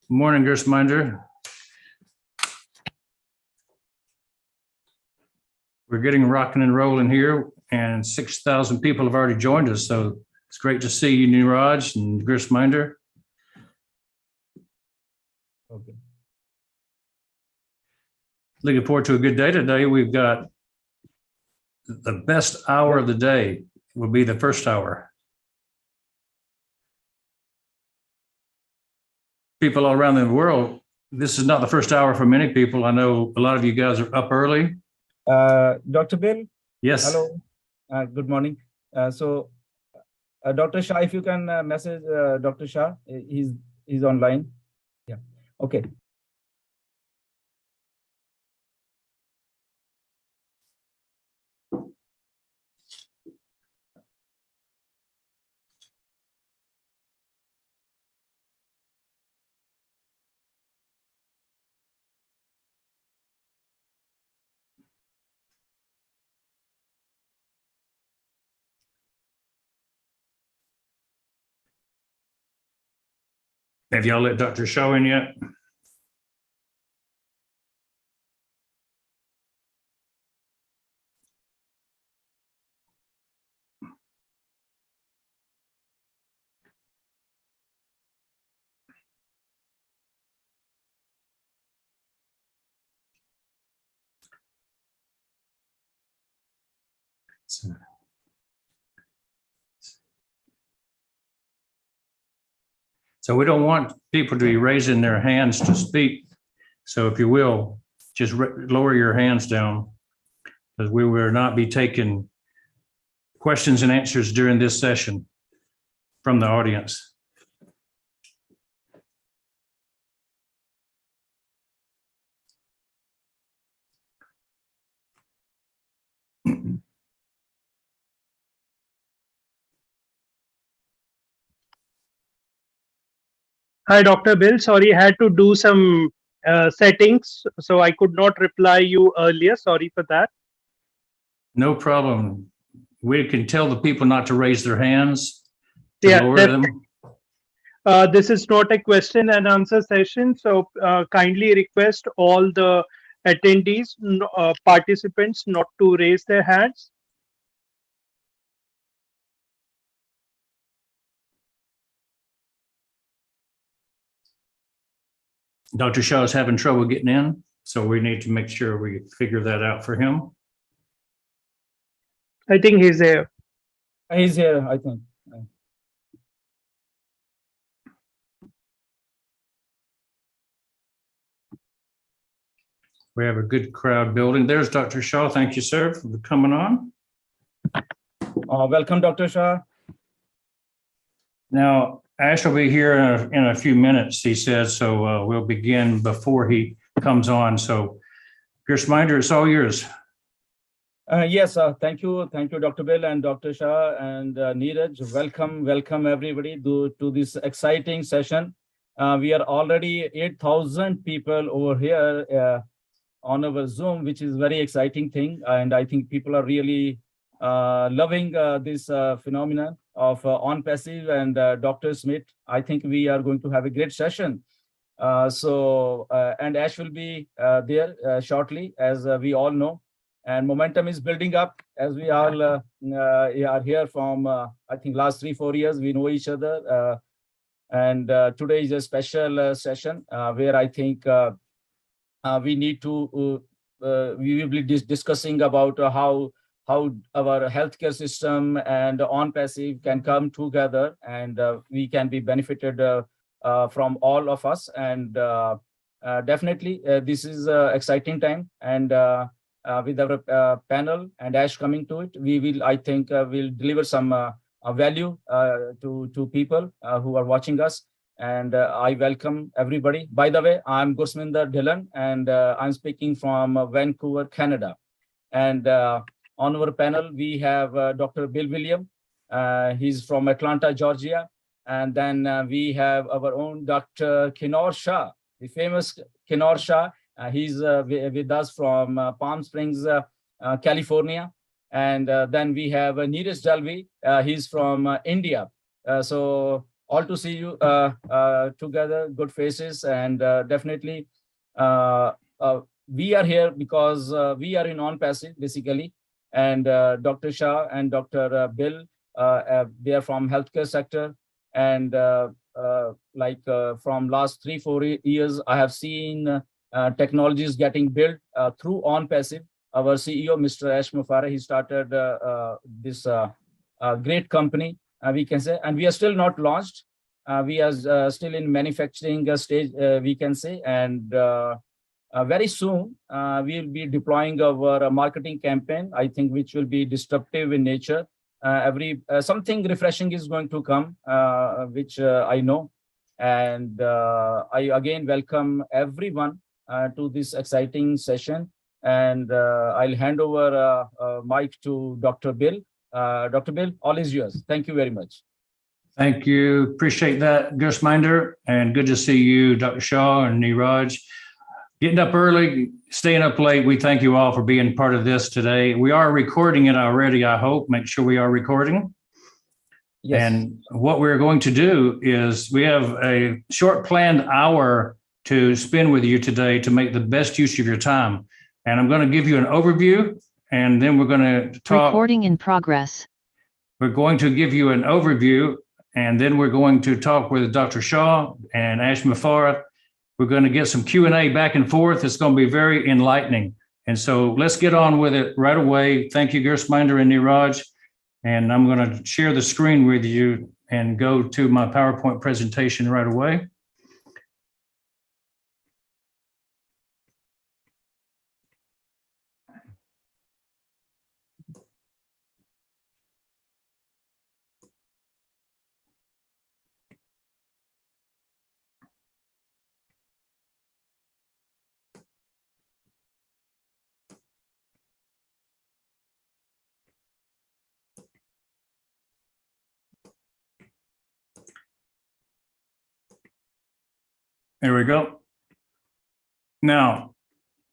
Good morning, Gerstminder. We're getting rocking and rolling here, and 6,000 people have already joined us. So it's great to see you, Niraj and Gerstminder. Okay. Looking forward to a good day today. We've got the best hour of the day will be the first hour. People all around the world, this is not the first hour for many people. I know a lot of you guys are up early. Dr. Bill? Yes. Hello. Good morning. Dr. Shah, if you can message Dr. Shah, he's online. Yeah. Okay. Have y'all let Dr. Shah in yet? So we don't want people to be raising their hands to speak. So if you will, just lower your hands down, because we will not be taking questions and answers during this session from the audience. Hi, Dr. Bill. Sorry, I had to do some settings, so I could not reply you earlier. Sorry for that. No problem. We can tell the people not to raise their hands, to lower them. This is not a question and answer session, so kindly request all the attendees, participants not to raise their hands. Dr. Shah is having trouble getting in, so we need to make sure we figure that out for him. I think he's there. He's here, I think. We have a good crowd building. There's Dr. Shah. Thank you, sir, for coming on. Welcome, Dr. Shah. Now, Ash will be here in a few minutes, he said, so we'll begin before he comes on. So, Gerstminder, it's all yours. Yes, thank you, Dr. Bill and Dr. Shah and Neeraj. Welcome everybody to this exciting session. We are already 8,000 people over here on our Zoom, which is very exciting thing, and I think people are really loving this phenomenon of ONPASSIVE and Dr. Smith. I think we are going to have a great session. And Ash will be there shortly, as we all know. And momentum is building up, as we all are here from, I think, last 3-4 years. We know each other. And today is a special session where I think we need to, we will be discussing about how our healthcare system and ONPASSIVE can come together, and we can be benefited from all of us. And definitely, this is an exciting time. And with our panel and Ash coming to it, we will, I think, will deliver some value to people who are watching us. And I welcome everybody. By the way, I'm Gurshminder Dhillon, and I'm speaking from Vancouver, Canada. And on our panel, we have Dr. Bill Williams. He's from Atlanta, Georgia. And then we have our own Dr. Kianor Shah, the famous Kianor Shah. He's with us from Palm Springs, California. And then we have Neeraj Dalvi. He's from India. So all to see you together, good faces, and definitely we are here because we are in ONPASSIVE basically, and Dr. Shah and Dr. Bill, they are from healthcare sector, and from last 3-4 years, I have seen technologies getting built through ONPASSIVE. Our CEO, Mr. Ash Mufareh, he started this great company, we can say, and we are still not launched. We are still in manufacturing stage, we can say, and very soon we'll be deploying our marketing campaign, I think, which will be disruptive in nature. Something refreshing is going to come, which I know, and I again welcome everyone to this exciting session. And I'll hand over mic to Dr. Bill. Dr. Bill, all is yours. Thank you very much. Thank you. Appreciate that, Gurusminder, and good to see you, Dr. Shah and Neeraj. Getting up early, staying up late, we thank you all for being part of this today. We are recording it already, I hope. Make sure we are recording. Yes. And what we're going to do is we have a short planned hour to spend with you today to make the best use of your time. And I'm going to give you an overview, and then we're going to talk. Recording in progress. We're going to give you an overview, and then we're going to talk with Dr. Shah and Ash Mufareh. We're going to get some Q&A back and forth. It's going to be very enlightening. And so let's get on with it right away. Thank you, Gurusminder and Neeraj. And I'm going to share the screen with you and go to my PowerPoint presentation right away. There we go. Now,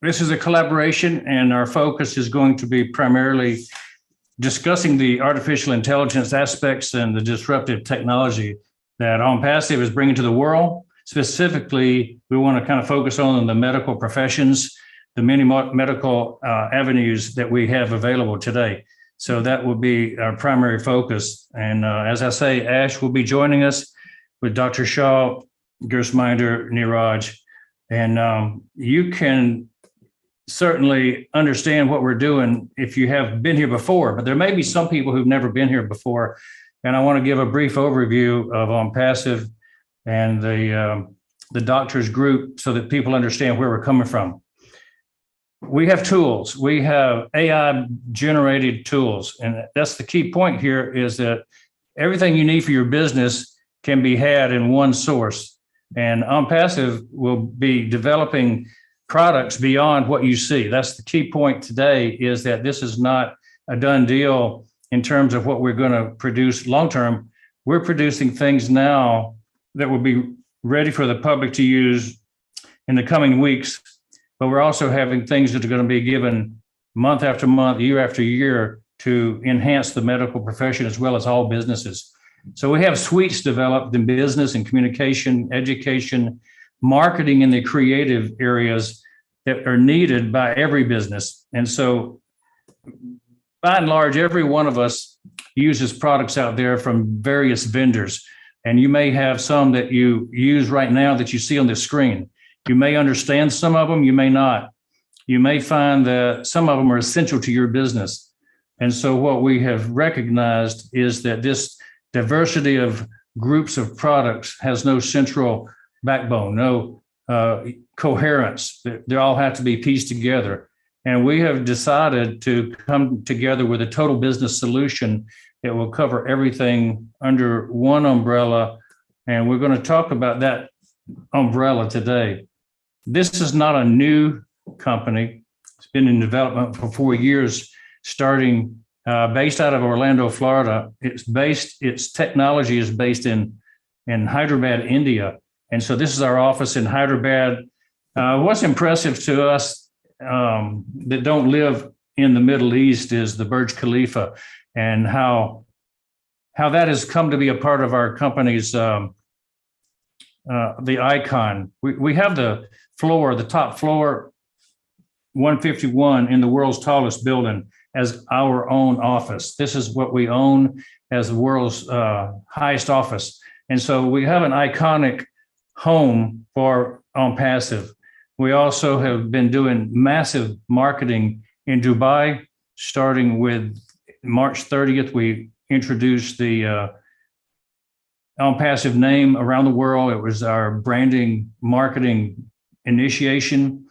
this is a collaboration, and our focus is going to be primarily discussing the artificial intelligence aspects and the disruptive technology that ONPASSIVE is bringing to the world. Specifically, we want to kind of focus on the medical professions, the many medical avenues that we have available today. So that will be our primary focus. And as I say, Ash will be joining us with Dr. Shah, Gurusminder, Neeraj, and you can certainly understand what we're doing if you have been here before, but there may be some people who've never been here before, and I want to give a brief overview of ONPASSIVE and the doctors group so that people understand where we're coming from. We have tools. We have AI-generated tools, and that's the key point here, is that everything you need for your business can be had in one source. And ONPASSIVE will be developing products beyond what you see. That's the key point today, is that this is not a done deal in terms of what we're going to produce long-term. We're producing things now that will be ready for the public to use in the coming weeks, but we're also having things that are going to be given month after month, year after year, to enhance the medical profession as well as all businesses. So we have suites developed in business and communication, education, marketing, and the creative areas that are needed by every business. And so by and large, every one of us uses products out there from various vendors. And you may have some that you use right now that you see on the screen. You may understand some of them, you may not. You may find that some of them are essential to your business. And so what we have recognized is that this diversity of groups of products has no central backbone, no coherence. They all have to be pieced together. And we have decided to come together with a total business solution that will cover everything under one umbrella. And we're going to talk about that umbrella today. This is not a new company. It's been in development for 4 years, starting based out of Orlando, Florida. Its technology is based in Hyderabad, India. And so this is our office in Hyderabad. What's impressive to us that don't live in the Middle East is the Burj Khalifa and how how that has come to be a part of our company's the icon. We have the top floor, 151 in the world's tallest building as our own office. This is what we own as the world's highest office. And so we have an iconic home for ONPASSIVE. We also have been doing massive marketing in Dubai, starting with March 30th. We introduced the ONPASSIVE name around the world. It was our branding marketing initiation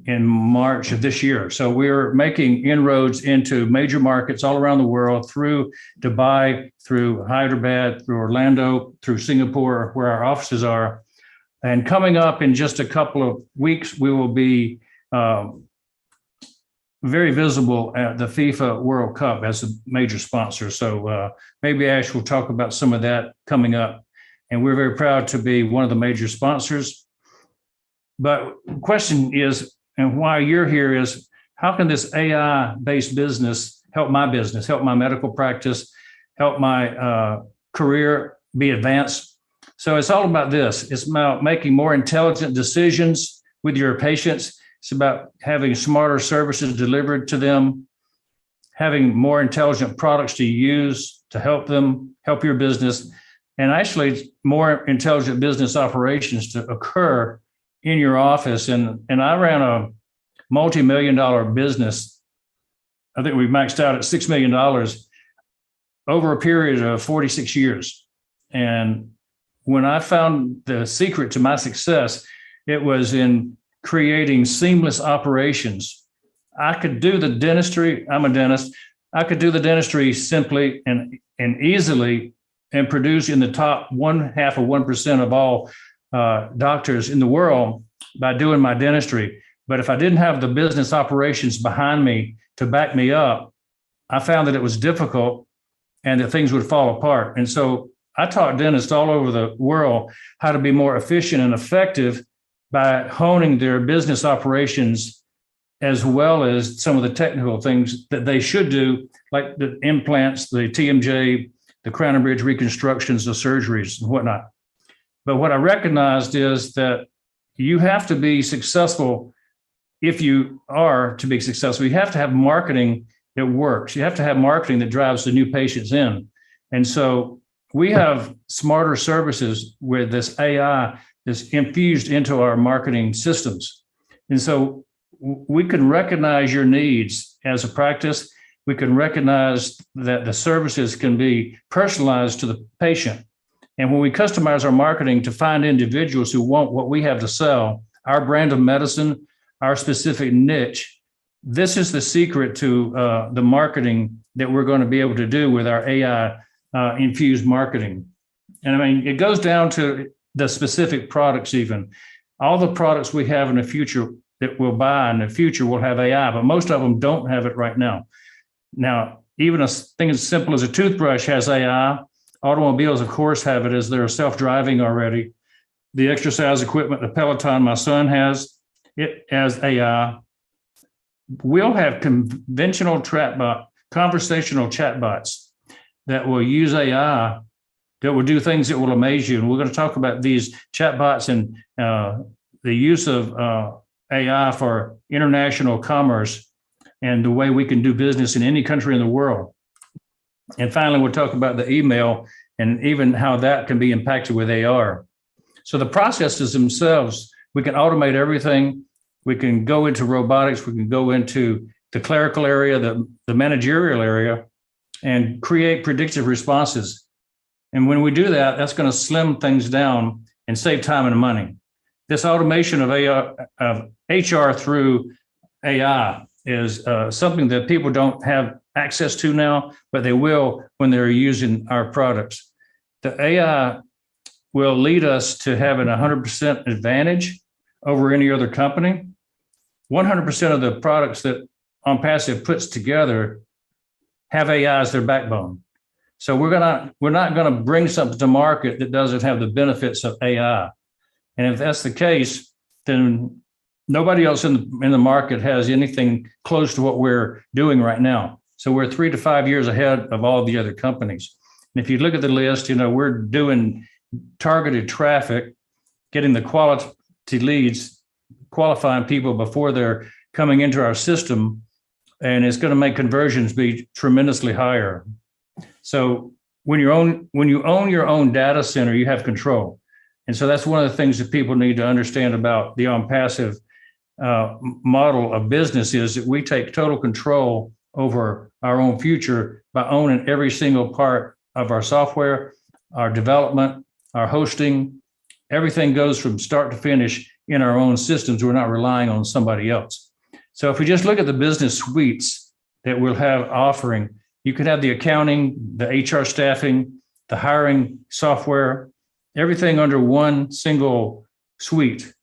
in March of this year. So we're making inroads into major markets all around the world, through Dubai, through Hyderabad, through Orlando, through Singapore, where our offices are. And coming up in just a couple of weeks, we will be very visible at the FIFA World Cup as a major sponsor. So maybe Ash will talk about some of that coming up. And we're very proud to be one of the major sponsors. But the question is, and why you're here, is how can this AI-based business help my business, help my medical practice, help my career be advanced? So it's all about this. It's about making more intelligent decisions with your patients. It's about having smarter services delivered to them, having more intelligent products to use to help them, help your business, and actually more intelligent business operations to occur in your office. And I ran a multi-million-dollar business. I think we maxed out at $6 million over a period of 46 years. And when I found the secret to my success, it was in creating seamless operations. I could do the dentistry. I'm a dentist. I could do the dentistry simply and easily and produce in the top 0.5% of all doctors in the world by doing my dentistry. But if I didn't have the business operations behind me to back me up, I found that it was difficult and that things would fall apart. And so I taught dentists all over the world how to be more efficient and effective by honing their business operations, as well as some of the technical things that they should do, like the implants, the TMJ, the crown and bridge reconstructions, the surgeries and whatnot. But what I recognized is that you have to be successful. If you are to be successful, you have to have marketing that works. You have to have marketing that drives the new patients in. And so we have smarter services with this AI that's infused into our marketing systems. And so we can recognize your needs as a practice. We can recognize that the services can be personalized to the patient. And when we customize our marketing to find individuals who want what we have to sell, our brand of medicine, our specific niche, this is the secret to the marketing that we're going to be able to do with our AI infused marketing. And I mean, it goes down to the specific products even. All the products we have in the future that we'll buy in the future will have AI, but most of them don't have it right now. Now, even a thing as simple as a toothbrush has AI. Automobiles, of course, have it as they're self-driving already. The exercise equipment, the Peloton my son has, it has AI. We'll have conventional conversational chatbots that will use AI that will do things that will amaze you. And we're going to talk about these chatbots and the use of AI for international commerce and the way we can do business in any country in the world. And finally, we'll talk about the email and even how that can be impacted with AR. So the processes themselves, we can automate everything. We can go into robotics. We can go into the clerical area, the managerial area, and create predictive responses. And when we do that, that's going to slim things down and save time and money. This automation of HR through AI is something that people don't have access to now, but they will when they're using our products. The AI will lead us to having 100% advantage over any other company. 100% of the products that ONPASSIVE puts together have AI as their backbone. So we're not going to bring something to market that doesn't have the benefits of AI. And if that's the case, then nobody else in the market has anything close to what we're doing right now. So we're 3 to 5 years ahead of all the other companies. And if you look at the list, we're doing targeted traffic, getting the quality leads, qualifying people before they're coming into our system, and it's going to make conversions be tremendously higher. So when you own your own data center, you have control. And so that's one of the things that people need to understand about the ONPASSIVE model of business, is that we take total control over our own future by owning every single part of our software, our development, our hosting. Everything goes from start to finish in our own systems. We're not relying on somebody else. So if we just look at the business suites that we'll have offering, you could have the accounting, the HR staffing, the hiring software, everything under one single suite.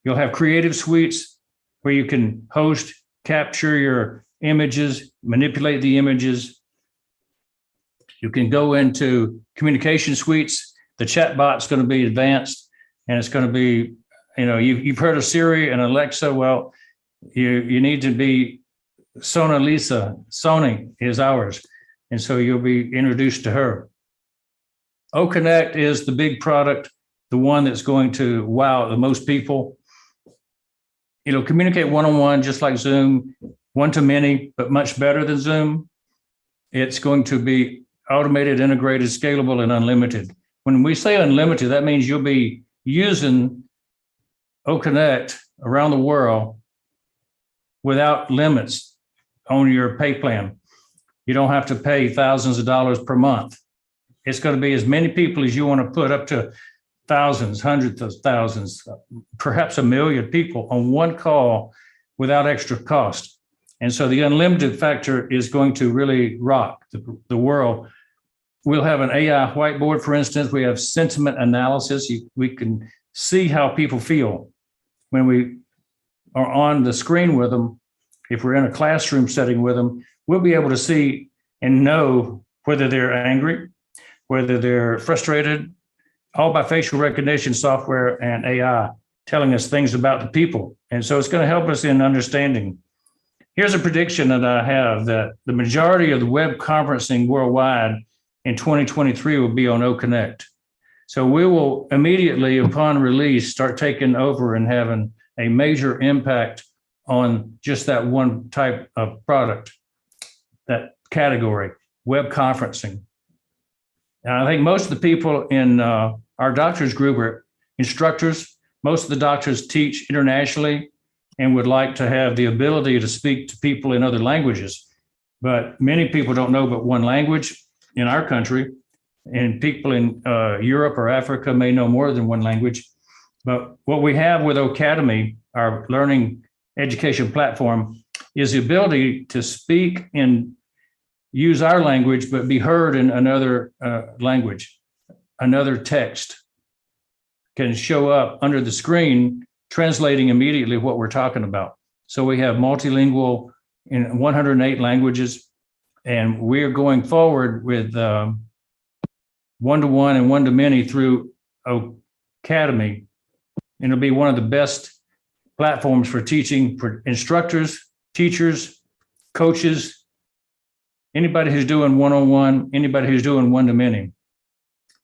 You'll have creative suites where you can host, capture your images, manipulate the images. You can go into communication suites. The chat bot's going to be advanced, and it's going to be, you've heard of Siri and Alexa. Well, you need to be Sona Lisa. Sony is ours. And so you'll be introduced to her. OConnect is the big product, the one that's going to wow the most people. Communicate one-on-one, just like Zoom, one-to-many, but much better than Zoom. It's going to be automated, integrated, scalable, and unlimited. When we say unlimited, that means you'll be using OConnect around the world without limits on your pay plan. You don't have to pay thousands of dollars per month. It's going to be as many people as you want to put, up to thousands, hundreds of thousands, perhaps 1 million people on one call without extra cost. And so the unlimited factor is going to really rock the world. We'll have an AI whiteboard, for instance. We have sentiment analysis. We can see how people feel when we are on the screen with them. If we're in a classroom setting with them, we'll be able to see and know whether they're angry, whether they're frustrated, all by facial recognition software and AI telling us things about the people. And so it's going to help us in understanding. Here's a prediction that I have, that the majority of the web conferencing worldwide in 2023 will be on OConnect. So we will immediately, upon release, start taking over and having a major impact on just that one type of product, that category, web conferencing. And I think most of the people in our doctors group are instructors. Most of the doctors teach internationally and would like to have the ability to speak to people in other languages. But many people don't know but one language in our country, and people in Europe or Africa may know more than one language. But what we have with Academy, our learning education platform, is the ability to speak and use our language, but be heard in another language. Another text can show up under the screen, translating immediately what we're talking about. So we have multilingual in 108 languages, and we're going forward with one-to-one and one-to-many through Academy. And it'll be one of the best platforms for teaching for instructors, teachers, coaches, anybody who's doing one-on-one, anybody who's doing one-to-many.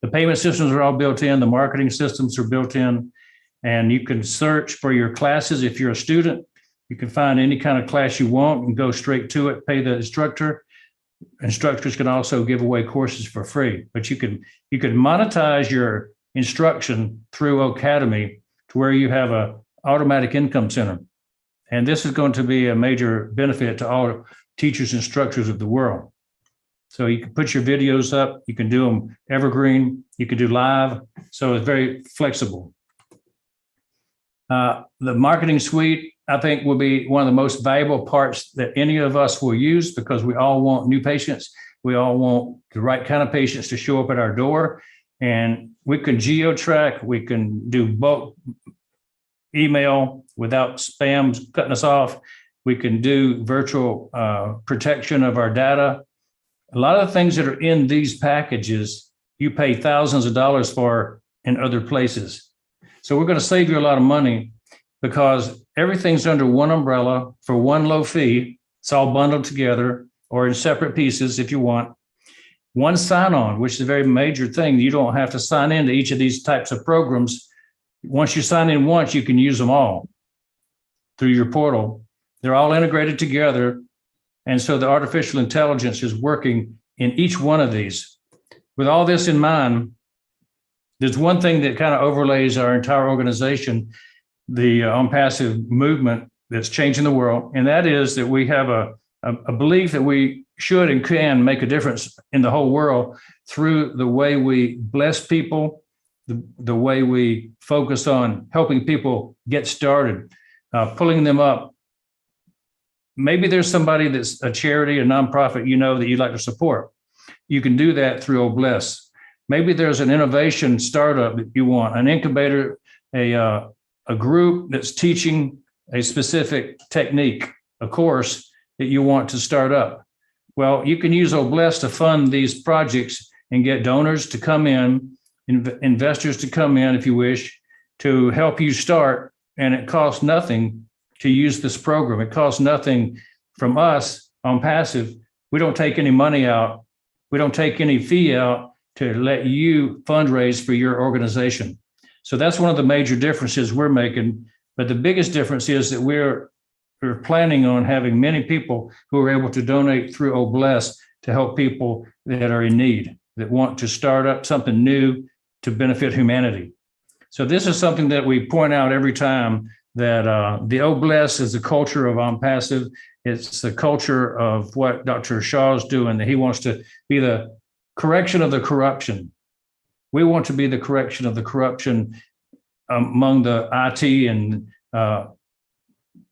The payment systems are all built in. The marketing systems are built in. And you can search for your classes. If you're a student, you can find any kind of class you want and go straight to it, pay the instructor. Instructors can also give away courses for free. But you can monetize your instruction through Academy to where you have a automatic income center. And this is going to be a major benefit to all teachers and instructors of the world. So you can put your videos up, you can do them evergreen, you can do live. So it's very flexible. The marketing suite, I think, will be one of the most valuable parts that any of us will use, because we all want new patients. We all want the right kind of patients to show up at our door. And we can geo-track, we can do bulk email without spam cutting us off. We can do virtual protection of our data. A lot of the things that are in these packages, you pay thousands of dollars for in other places. So we're going to save you a lot of money, because everything's under one umbrella for one low fee. It's all bundled together or in separate pieces if you want. one sign-on, which is a very major thing. You don't have to sign into each of these types of programs. Once you sign in once, you can use them all through your portal. They're all integrated together. And so the artificial intelligence is working in each one of these. With all this in mind, there's one thing that kind of overlays our entire organization, the ONPASSIVE movement that's changing the world. And that is that we have a belief that we should and can make a difference in the whole world through the way we bless people, the way we focus on helping people get started, pulling them up. Maybe there's somebody that's a charity, a nonprofit, that you'd like to support. You can do that through OBLESS. Maybe there's an innovation startup that you want, an incubator, a group that's teaching a specific technique, a course that you want to start up. Well, you can use OBLESS to fund these projects and get donors to come in, investors to come in, if you wish, to help you start. And it costs nothing to use this program. It costs nothing from us on Passive. We don't take any money out. We don't take any fee out to let you fundraise for your organization. So that's one of the major differences we're making. But the biggest difference is that we're planning on having many people who are able to donate through OBLESS to help people that are in need, that want to start up something new to benefit humanity. So this is something that we point out every time, that the OBLESS is the culture of ONPASSIVE. It's the culture of what Dr. Shah is doing, that he wants to be the correction of the corruption. We want to be the correction of the corruption among the IT and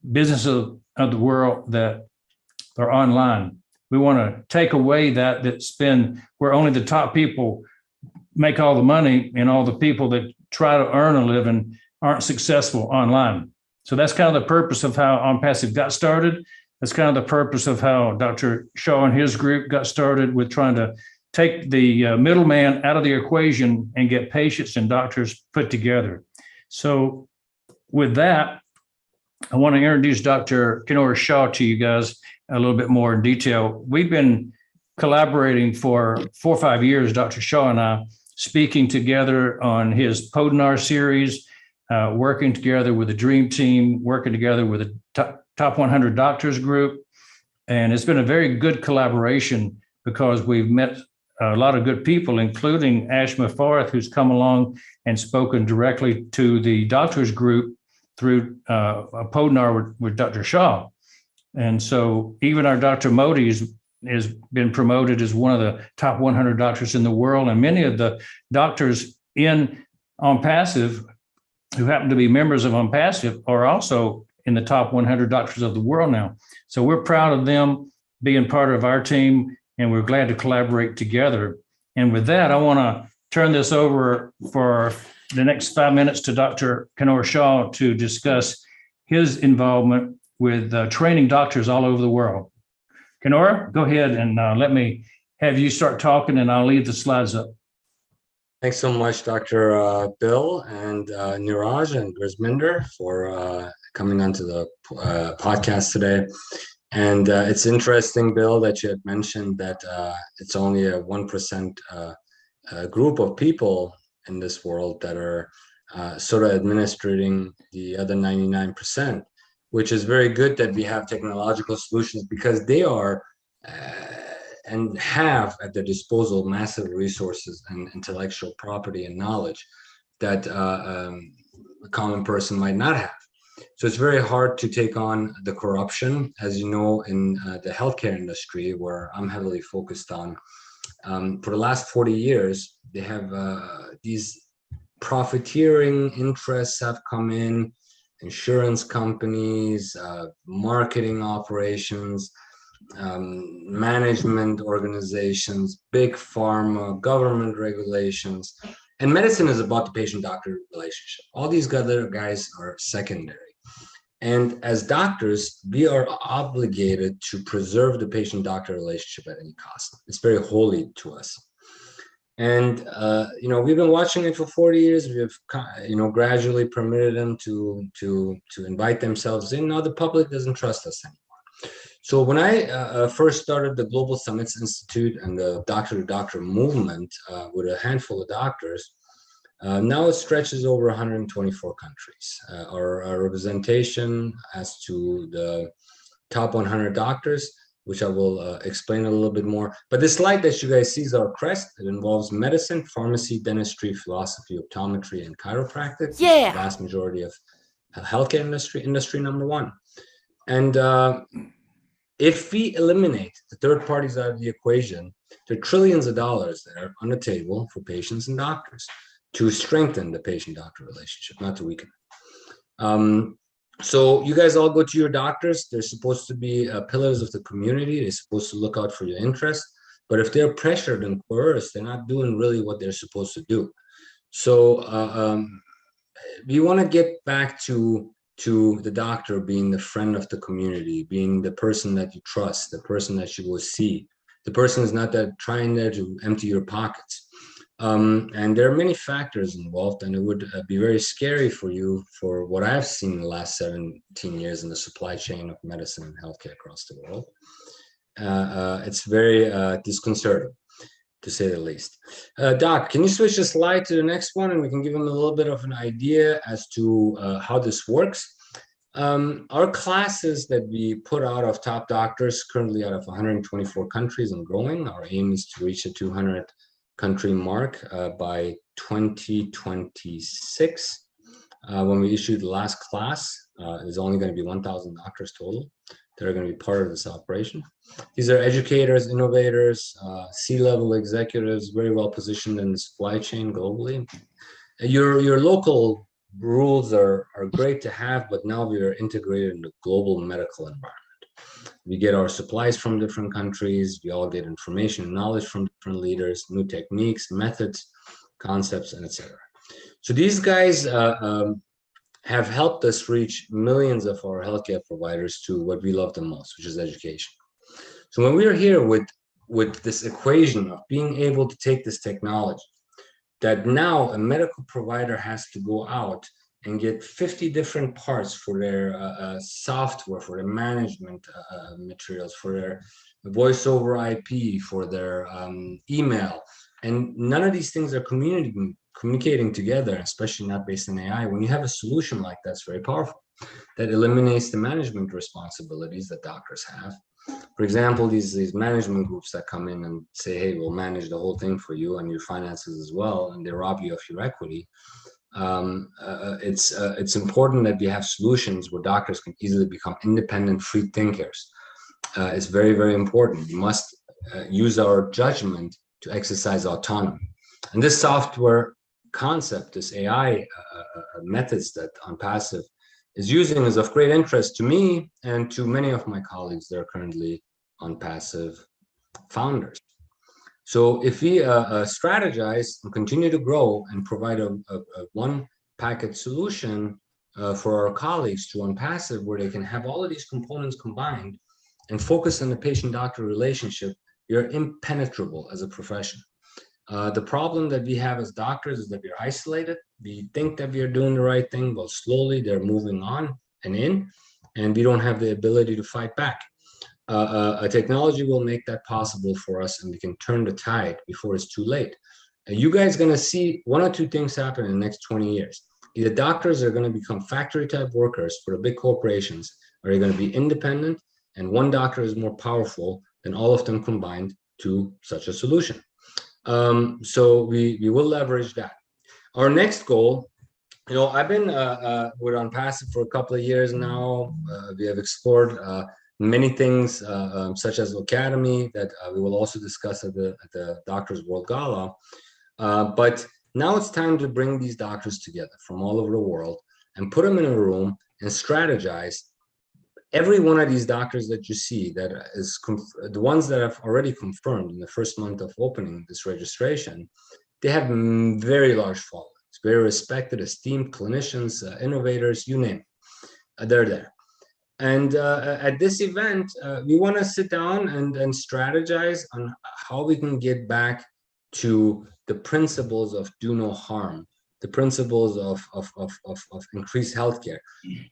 businesses of the world that are online. We want to take away that's been where only the top people make all the money, and all the people that try to earn a living aren't successful online. So that's kind of the purpose of how ONPASSIVE got started. That's kind of the purpose of how Dr. Shah and his group got started, with trying to take the middleman out of the equation and get patients and doctors put together. So with that, I want to introduce Dr. Kianor Shah to you guys a little bit more in detail. We've been collaborating for 4 or 5 years, Dr. Shah and I, speaking together on his Podinar series, working together with the Dream Team, working together with the Top 100 Doctors group. And it's been a very good collaboration because we've met a lot of good people, including Ash Mufareh, who's come along and spoken directly to the doctors group through a Podinar with Dr. Shah. And so even our Dr. Modi has been promoted as one of the top 100 doctors in the world. And many of the doctors in ONPASSIVE who happen to be members of ONPASSIVE are also in the top 100 doctors of the world now. So we're proud of them being part of our team, and we're glad to collaborate together. And with that, I want to turn this over for the next 5 minutes to Dr. Kianor Shah to discuss his involvement with training doctors all over the world. Kianor, go ahead and let me have you start talking, and I'll leave the slides up. Thanks so much, Dr. Bill and Niraj and Grisminder for coming onto the podcast today. And it's interesting, Bill, that you had mentioned that it's only a 1% group of people in this world that are sort of administrating the other 99%, which is very good that we have technological solutions, because they are and have at their disposal massive resources and intellectual property and knowledge that a common person might not have. So it's very hard to take on the corruption, as you know, in the healthcare industry, where I'm heavily focused on. For the last 40 years, they have these profiteering interests have come in, insurance companies, marketing operations, management organizations, big pharma, government regulations, and medicine is about the patient-doctor relationship. All these other guys are secondary. And as doctors, we are obligated to preserve the patient-doctor relationship at any cost. It's very holy to us. And, we've been watching it for 40 years. We've, gradually permitted them to invite themselves in. Now the public doesn't trust us anymore. So when I first started the Global Summits Institute and the doctor-to-doctor movement with a handful of doctors, now it stretches over 124 countries. Our representation as to the top 100 doctors, which I will explain a little bit more. But this slide that you guys see is our crest. It involves medicine, pharmacy, dentistry, philosophy, optometry, and chiropractic. Yeah. The vast majority of healthcare industry number one. And if we eliminate the third parties out of the equation, there are trillions of dollars that are on the table for patients and doctors to strengthen the patient-doctor relationship, not to weaken it. So you guys all go to your doctors. They're supposed to be pillars of the community. They're supposed to look out for your interests. But if they're pressured and coerced, they're not doing really what they're supposed to do. So we want to get back to the doctor being the friend of the community, being the person that you trust, the person that you will see. The person is not that trying there to empty your pockets. And there are many factors involved, and it would be very scary for you for what I've seen in the last 17 years in the supply chain of medicine and healthcare across the world. It's very disconcerting, to say the least. Doc, can you switch the slide to the next one, and we can give them a little bit of an idea as to how this works. Our classes that we put out of top doctors, currently out of 124 countries and growing. Our aim is to reach the 200 country mark by 2026. When we issue the last class, there's only going to be 1,000 doctors total that are going to be part of this operation. These are educators, innovators, C-level executives, very well positioned in the supply chain globally. Your local rules are great to have, but now we are integrated in the global medical environment. We get our supplies from different countries. We all get information and knowledge from different leaders, new techniques, methods, concepts, and etc. So these guys have helped us reach millions of our healthcare providers to what we love the most, which is education. So when we're here with this equation of being able to take this technology, that now a medical provider has to go out and get 50 different parts for their software, for their management materials, for their voice over IP, for their email. And none of these things are communicating together, especially not based on AI. When you have a solution like that, it's very powerful. That eliminates the management responsibilities that doctors have. For example, these management groups that come in and say, hey, we'll manage the whole thing for you and your finances as well, and they rob you of your equity. It's important that we have solutions where doctors can easily become independent, free thinkers. It's very, very important. We must use our judgment to exercise autonomy. And this software concept, this AI methods that ONPASSIVE is using is of great interest to me and to many of my colleagues that are currently ONPASSIVE founders. So if we strategize and continue to grow and provide a one package solution for our colleagues to ONPASSIVE, where they can have all of these components combined and focus on the patient-doctor relationship, you're impenetrable as a profession. The problem that we have as doctors is that we're isolated. We think that we are doing the right thing, but slowly they're moving on and in, and we don't have the ability to fight back. A technology will make that possible for us, and we can turn the tide before it's too late. And you guys are going to see one or two things happen in the next 20 years. Either doctors are going to become factory-type workers for the big corporations, or they're going to be independent, and one doctor is more powerful than all of them combined to such a solution. So we will leverage that. Our next goal, I've been with ONPASSIVE for a couple of years now. We have explored many things, such as Academy, that we will also discuss at the Doctors World Gala. But now it's time to bring these doctors together from all over the world and put them in a room and strategize. Every one of these doctors that you see, that is the ones that have already confirmed in the first month of opening this registration, they have very large followings, very respected, esteemed clinicians, innovators, you name it. They're there. And at this event, we want to sit down and strategize on how we can get back to the principles of do no harm, the principles of increased healthcare.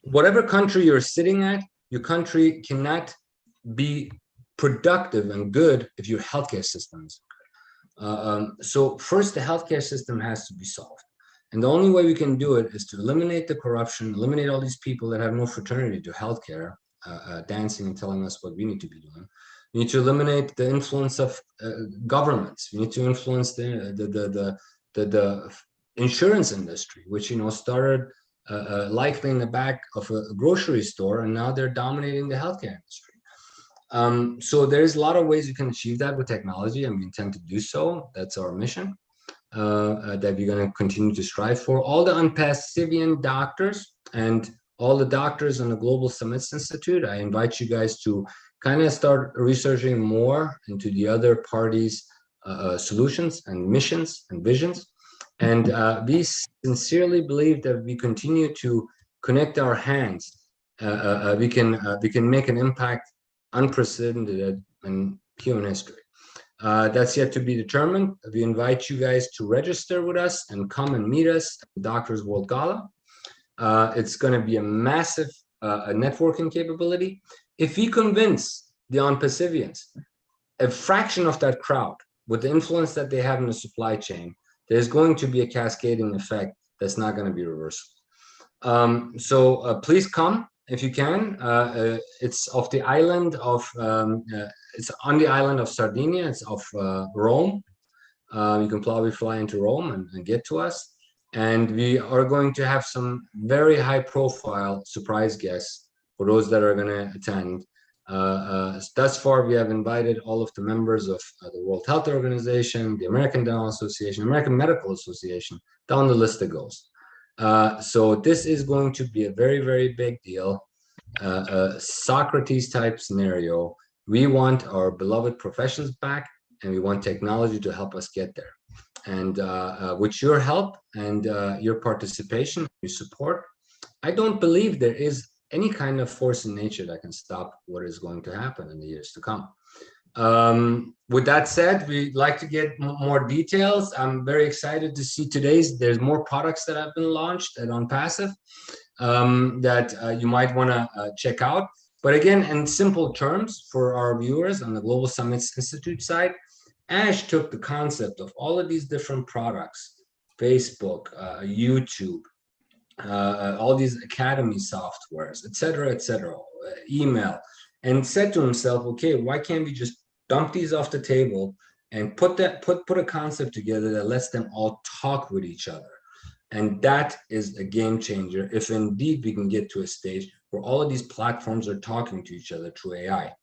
Whatever country you're sitting at, your country cannot be productive and good if your healthcare system is good. So first, the healthcare system has to be solved. And the only way we can do it is to eliminate the corruption, eliminate all these people that have no fraternity to healthcare, dancing and telling us what we need to be doing. We need to eliminate the influence of governments. We need to influence the insurance industry, which started likely in the back of a grocery store, and now they're dominating the healthcare industry. So there's a lot of ways you can achieve that with technology, and we intend to do so. That's our mission that we're going to continue to strive for. All the ONPASSIVE doctors and all the doctors in the Global Summits Institute, I invite you guys to kind of start researching more into the other parties' solutions and missions and visions. And we sincerely believe that we continue to connect our hands. We can make an impact unprecedented in human history. That's yet to be determined. We invite you guys to register with us and come and meet us at the Doctors World Gala. It's going to be a massive networking capability. If we convince the ONPASSIVians, a fraction of that crowd, with the influence that they have in the supply chain, there's going to be a cascading effect that's not going to be reversible. So please come if you can. It's off the island of, it's on the island of Sardinia. It's off Rome. You can probably fly into Rome and get to us. And we are going to have some very high profile surprise guests for those that are going to attend. Thus far, we have invited all of the members of the World Health Organization, the American Dental Association, American Medical Association, down the list it goes. So this is going to be a very, very big deal, Socrates type scenario. We want our beloved professions back, and we want technology to help us get there. And with your help and your participation, your support, I don't believe there is any kind of force in nature that can stop what is going to happen in the years to come. With that said, we'd like to get more details. I'm very excited to see there's more products that have been launched at ONPASSIVE that you might want to check out. But again, in simple terms for our viewers on the Global Summits Institute side, Ash took the concept of all of these different products, Facebook, YouTube, all these academy softwares, et cetera, email, and said to himself, okay, why can't we just dump these off the table and put a concept together that lets them all talk with each other? And that is a game changer if indeed we can get to a stage where all of these platforms are talking to each other through AI.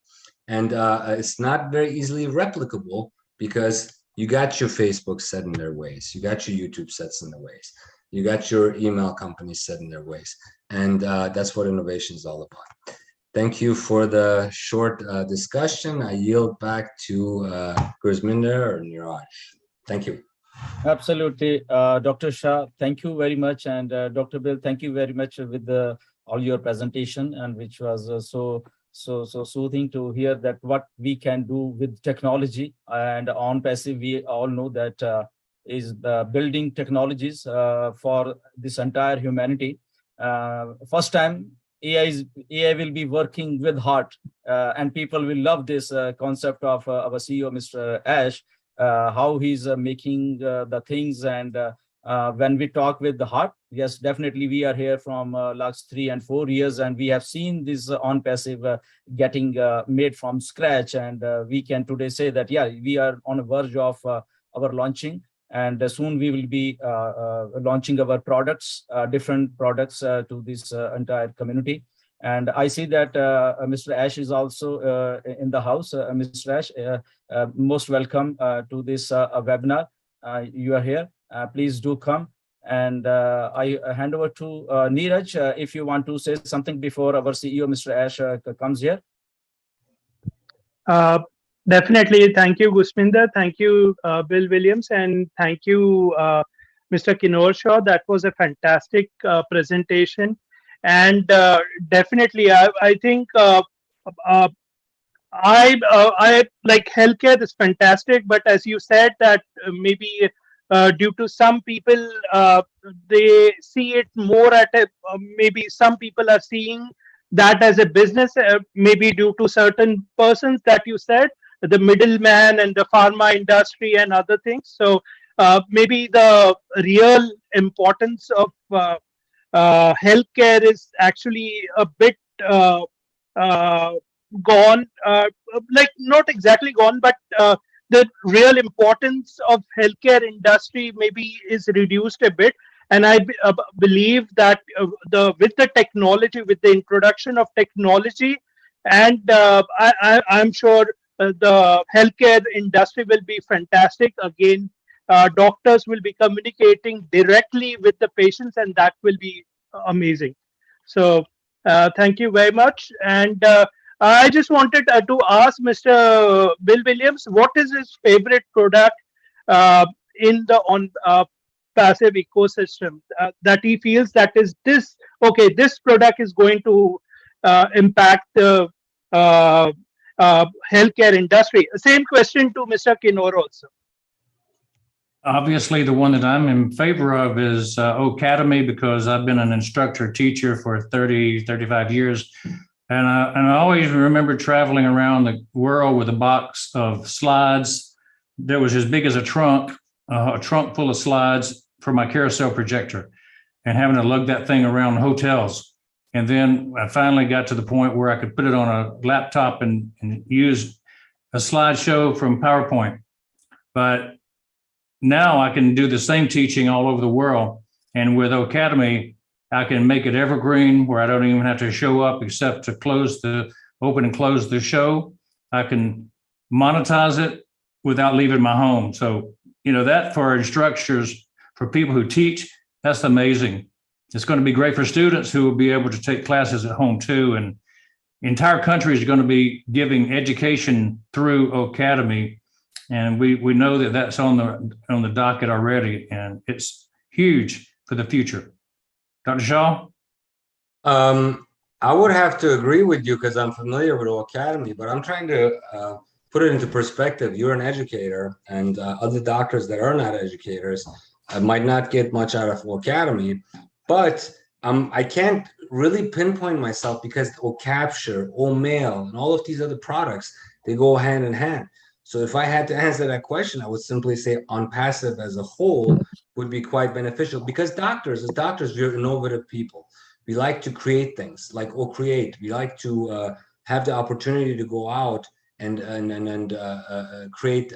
And it's not very easily replicable, because you got your Facebook set in their ways, you got your YouTube sets in their ways, you got your email companies set in their ways, and that's what innovation is all about. Thank you for the short discussion. I yield back to Gurminder or Niraj. Thank you. Absolutely, Dr. Shah, thank you very much, and Dr. Bill, thank you very much with all your presentation, and which was so soothing to hear that what we can do with technology. And ONPASSIVE, we all know that is building technologies for this entire humanity. First time AI will be working with heart, and people will love this concept of our CEO, Mr. Ash, how he's making the things. And when we talk with the heart, yes, definitely we are here from last 3 and 4 years, and we have seen this ONPASSIVE getting made from scratch. And we can today say that, yeah, we are on the verge of our launching, and soon we will be launching our products, different products to this entire community. And I see that Mr. Ash is also in the house. Mr. Ash, most welcome to this webinar. You are here. Please do come. And I hand over to Neeraj, if you want to say something before our CEO, Mr. Ash, comes here. Definitely. Thank you, Gurminder. Thank you, Bill Williams. And thank you, Mr. Kianor Shah. That was a fantastic presentation. And definitely, I think I like healthcare is fantastic. But as you said, that maybe due to some people, they see it more at a, maybe some people are seeing that as a business, maybe due to certain persons that you said, the middleman and the pharma industry and other things. So maybe the real importance of healthcare is actually a bit uh, gone, like not exactly gone, but the real importance of healthcare industry maybe is reduced a bit. And I believe that with the technology, with the introduction of technology, and I'm sure the healthcare industry will be fantastic again. Doctors will be communicating directly with the patients, and that will be amazing. So thank you very much. And I just wanted to ask Mr. Bill Williams, what is his favorite product in the on passive ecosystem that he feels that is this, okay, this product is going to impact the healthcare industry. Same question to Mr. Kianor also. Obviously, the one that I'm in favor of is Academy, because I've been an instructor teacher for 30, 35 years. And I always remember traveling around the world with a box of slides that was as big as a trunk full of slides for my carousel projector, and having to lug that thing around hotels. And then I finally got to the point where I could put it on a laptop and use a slideshow from PowerPoint. But now I can do the same teaching all over the world. And with Academy, I can make it evergreen, where I don't even have to show up except to open and close the show. I can monetize it without leaving my home. So, that for instructors, for people who teach, that's amazing. It's going to be great for students who will be able to take classes at home too. And entire countries are going to be giving education through Academy. And we know that that's on the docket already, and it's huge for the future. Dr. Shah? I would have to agree with you because I'm familiar with Academy, but I'm trying to put it into perspective. You're an educator, and other doctors that are not educators might not get much out of Academy, but I can't really pinpoint myself because OCapture, OMail, and all of these other products, they go hand in hand. So if I had to answer that question, I would simply say ONPASSIVE as a whole would be quite beneficial, because as doctors, we're innovative people. We like to create things like create. We like to have the opportunity to go out and create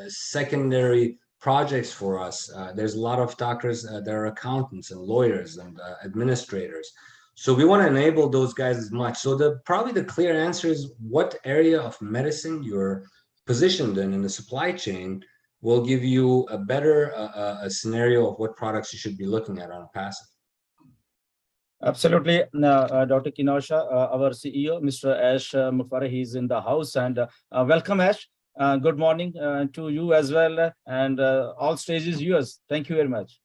secondary projects for us. There's a lot of doctors that are accountants and lawyers and administrators. So we want to enable those guys as much. So probably the clear answer is what area of medicine you're positioned in the supply chain will give you a better a scenario of what products you should be looking at on passive. Absolutely. Dr. Kianor, our CEO, Mr. Ash Mufareh, he's in the house, and welcome, Ash. Good morning to you as well, and all stages yours. Thank you very much.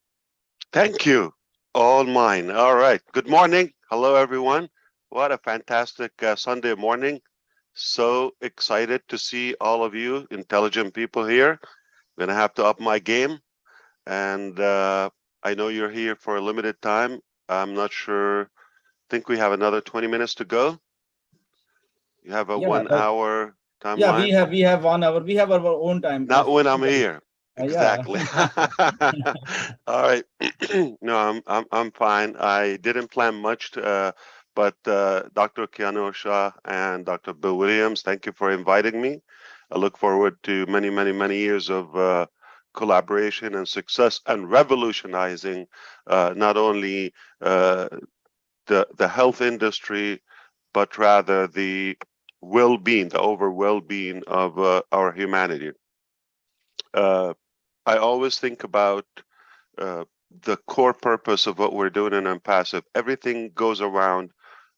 Thank you. All mine. All right. Good morning. Hello, everyone. What a fantastic Sunday morning. So excited to see all of you intelligent people here. I'm gonna have to up my game, and I know you're here for a limited time. I'm not sure. I think we have another 20 minutes to go. You have a 1 hour timeline. Yeah, we have 1 hour. We have our own time. Not when I'm here. Exactly. Yeah. All right. No, I'm fine. I didn't plan much, but Dr. Kianor Shah and Dr. Bill Williams, thank you for inviting me. I look forward to many, many, many years of collaboration and success and revolutionizing not only the health industry, but rather the well-being, the overall well-being of our humanity. I always think about the core purpose of what we're doing in ONPASSIVE. Everything goes around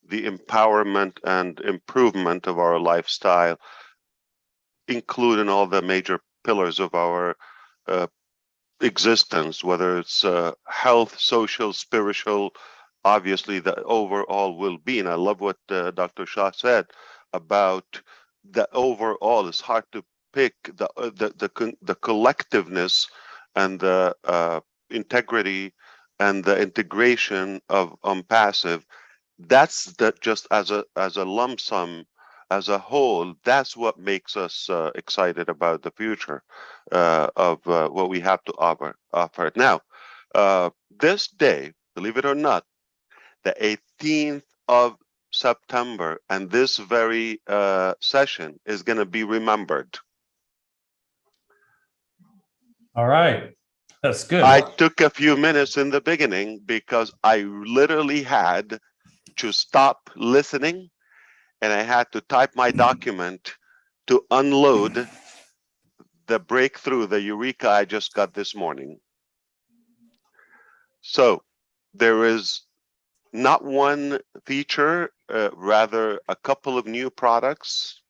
the empowerment and improvement of our lifestyle, including all the major pillars of our existence, whether it's health, social, spiritual, obviously the overall well-being. I love what Dr. Shah said about the overall. It's hard to pick the collectiveness and the integrity and the integration of ONPASSIVE That's just as a lump sum, as a whole. That's what makes us excited about the future of what we have to offer. Now, this day, believe it or not, the 18th of September, and this very session is going to be remembered. All right. That's good. I took a few minutes in the beginning because I literally had to stop listening and I had to type my document to unload the breakthrough, the eureka I just got this morning. So there is not one feature, rather a couple of new products.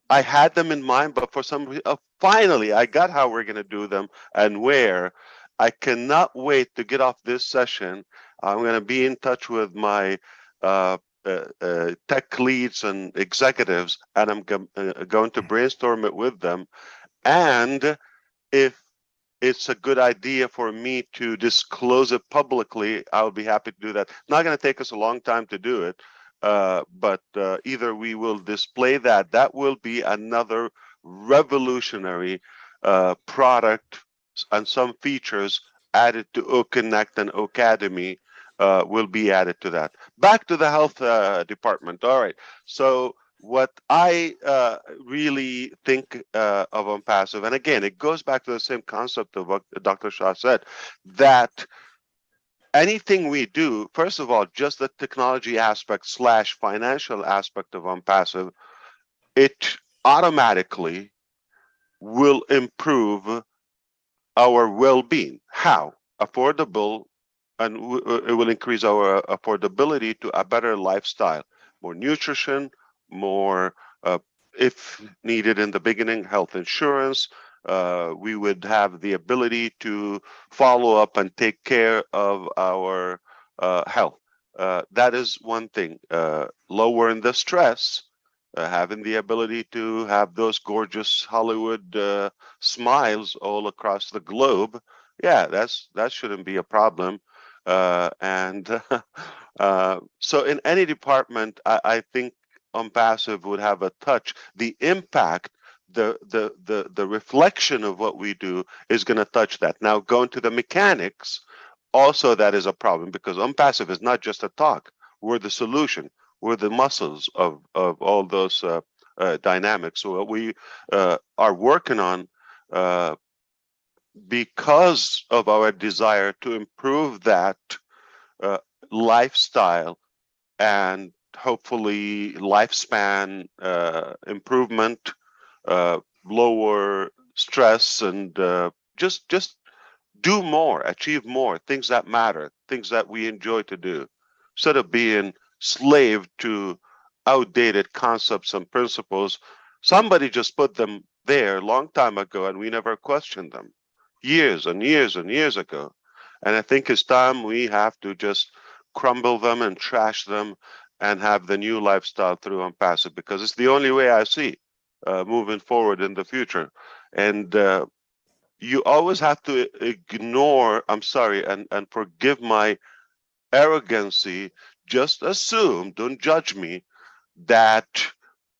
I had them in mind, but for some reason, finally, I got how we're going to do them and where. I cannot wait to get off this session. I'm going to be in touch with my tech leads and executives, and I'm going to brainstorm it with them. And if it's a good idea for me to disclose it publicly, I'll be happy to do that. Not going to take us a long time to do it. But either we will display that. That will be another revolutionary product, and some features added to OConnect and Ocademy will be added to that. Back to the health department. All right. So what I really think of ONPASSIVE, and again, it goes back to the same concept of what Dr. Shah said, that anything we do, first of all, just the technology aspect / financial aspect of ONPASSIVE, it automatically will improve our well-being. How? Affordable, and it will increase our affordability to a better lifestyle, more nutrition, more, if needed in the beginning, health insurance. We would have the ability to follow up and take care of our health. That is one thing. Lowering the stress, having the ability to have those gorgeous Hollywood smiles all across the globe. Yeah, that shouldn't be a problem. So in any department, I think ONPASSIVE would have a touch. The impact, the reflection of what we do is going to touch that. Now, going to the mechanics, also that is a problem, because ONPASSIVE is not just a talk. We're the solution. We're the muscles of all those dynamics. So what we are working on, because of our desire to improve that lifestyle and hopefully lifespan improvement, lower stress, and just do more, achieve more, things that matter, things that we enjoy to do, instead of being slave to outdated concepts and principles. Somebody just put them there a long time ago and we never questioned them, years and years and years ago. And I think it's time we have to just crumble them and trash them and have the new lifestyle through ONPASSIVE, because it's the only way I see moving forward in the future. And you always have to ignore, I'm sorry, and forgive my arrogancy, just assume, don't judge me, that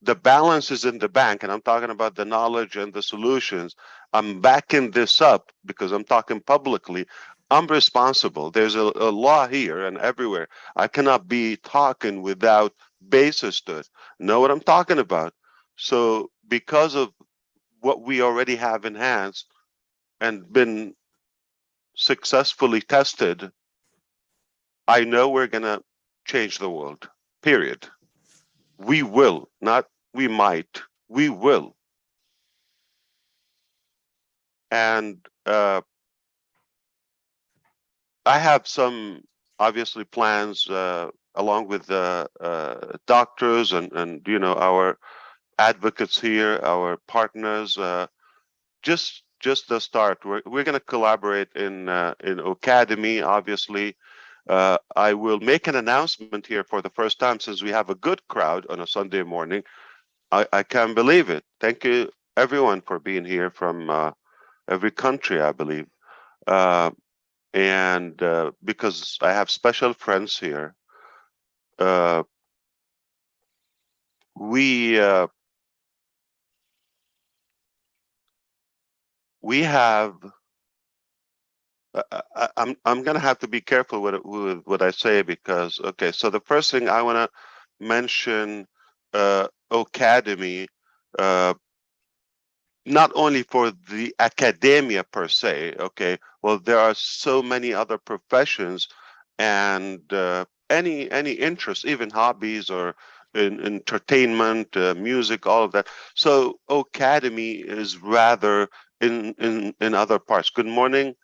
the balance is in the bank, and I'm talking about the knowledge and the solutions. I'm backing this up because I'm talking publicly. I'm responsible. There's a law here and everywhere. I cannot be talking without basis to it. Know what I'm talking about? So because of what we already have in hands and been successfully tested, I know we're going to change the world, period. We will, not we might, we will. And I have some, obviously, plans along with the doctors and you know, our advocates here, our partners. Just the start. We're going to collaborate in Ocademy, obviously. I will make an announcement here for the first time, since we have a good crowd on a Sunday morning. I can't believe it. Thank you, everyone, for being here from every country, I believe. And because I have special friends here, we have. I'm gonna have to be careful with what I say, because okay. So the first thing I want to mention, Academy, not only for the academia per se. Okay, well, there are so many other professions and any interest, even hobbies or in entertainment, music, all of that. So Academy is rather in other parts. Good morning,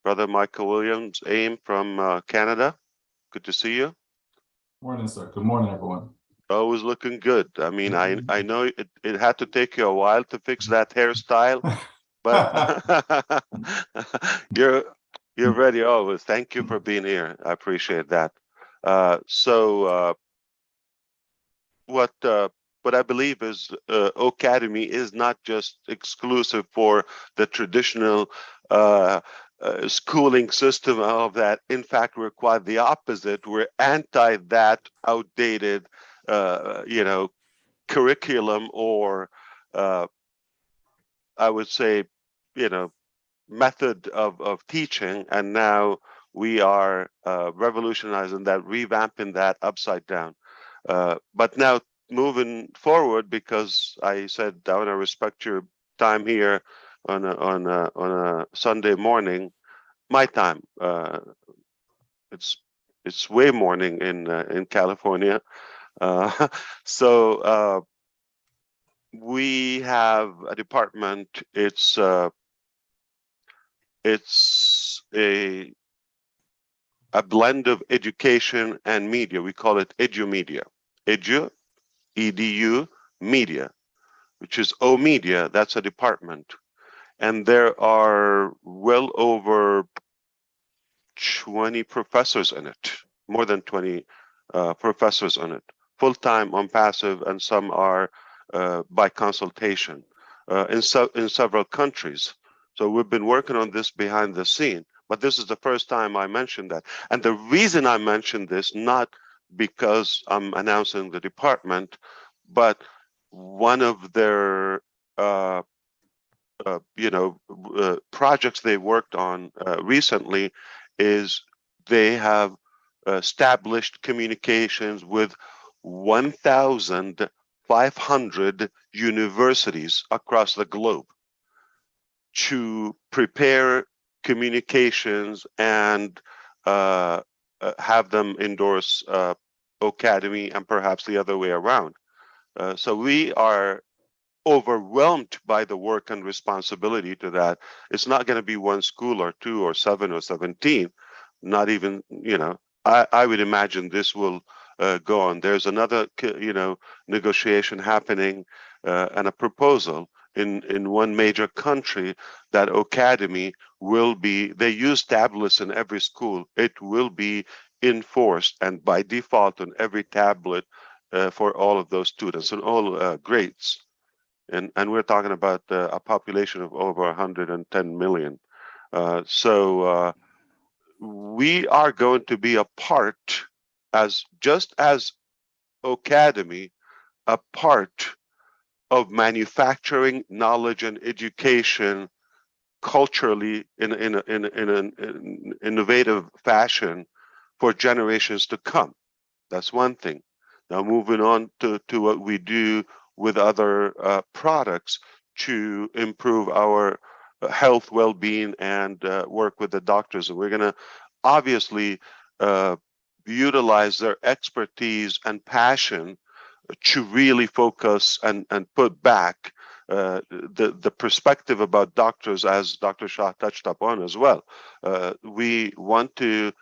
Brother Micheal Williams, AIM from Canada. Good to see you. Morning, sir. Good morning, everyone. Always looking good. I mean, I know it had to take you a while to fix that hairstyle, but you're ready always. Thank you for being here. I appreciate that. What I believe is Academy is not just exclusive for the traditional schooling system of that. In fact, we're quite the opposite. We're anti that outdated, curriculum, or I would say, method of teaching. And now we are revolutionizing that, revamping that upside down. But now moving forward, because I said I want to respect your time here on a Sunday morning, my time. It's way morning in California. So we have a department. It's a blend of education and media. We call it EduMedia. Edu, EDU, media, which is O Media. That's a department. And there are well over 20 professors in it, more than 20 professors in it, full-time ONPASSIVE, and some are by consultation in several countries. So we've been working on this behind the scene, but this is the first time I mentioned that. And the reason I mentioned this, not because I'm announcing the department, but one of their projects they worked on recently is they have established communications with 1,500 universities across the globe to prepare communications and have them endorse Academy, and perhaps the other way around. So we are overwhelmed by the work and responsibility to that. It's not going to be one school or two or 7 or 17, not even, I would imagine this will go on. There's another, negotiation happening and a proposal in one major country that Academy will be, they use tablets in every school. It will be enforced and by default on every tablet for all of those students and all grades. And we're talking about a population of over 110 million. So we are going to be a part, just as Academy, a part of manufacturing knowledge and education culturally in an innovative fashion for generations to come. That's one thing. Now moving on to what we do with other products to improve our health, well-being, and work with the doctors. And we're going to obviously utilize their expertise and passion to really focus and put back the perspective about doctors, as Dr. Shah touched upon as well. We want to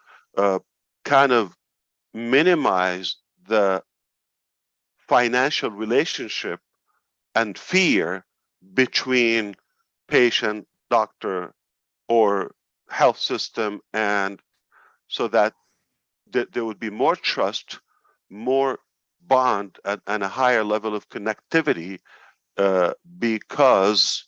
kind of minimize the financial relationship and fear between patient, doctor, or health system, and so that there would be more trust, more bond, and a higher level of connectivity because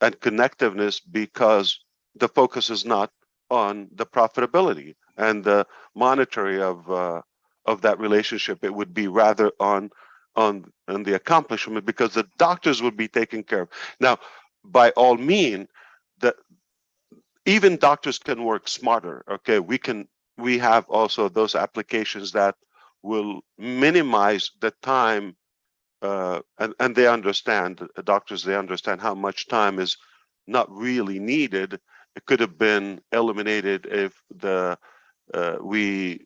the focus is not on the profitability and the monetary of that relationship. It would be rather on the accomplishment, because the doctors would be taken care of. Now, by all means, even doctors can work smarter. Okay, we have also those applications that will minimize the time, and they understand, the doctors, they understand how much time is not really needed. It could have been eliminated if we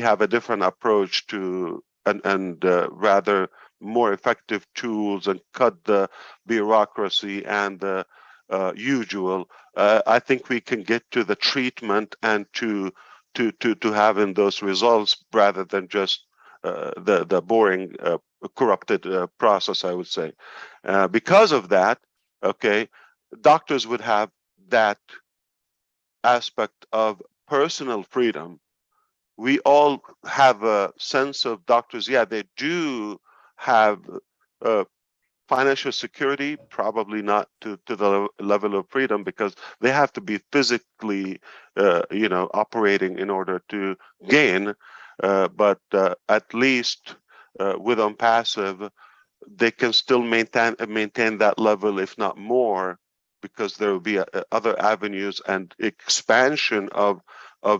have a different approach to and rather more effective tools, and cut the bureaucracy and the usual. I think we can get to the treatment and to having those results, rather than just the boring corrupted process, I would say. Because of that, okay, doctors would have that aspect of personal freedom. We all have a sense of doctors. Yeah, they do have financial security, probably not to the level of freedom, because they have to be physically, operating in order to gain. But at least with ONPASSIVE, they can still maintain that level, if not more, because there will be other avenues and expansion of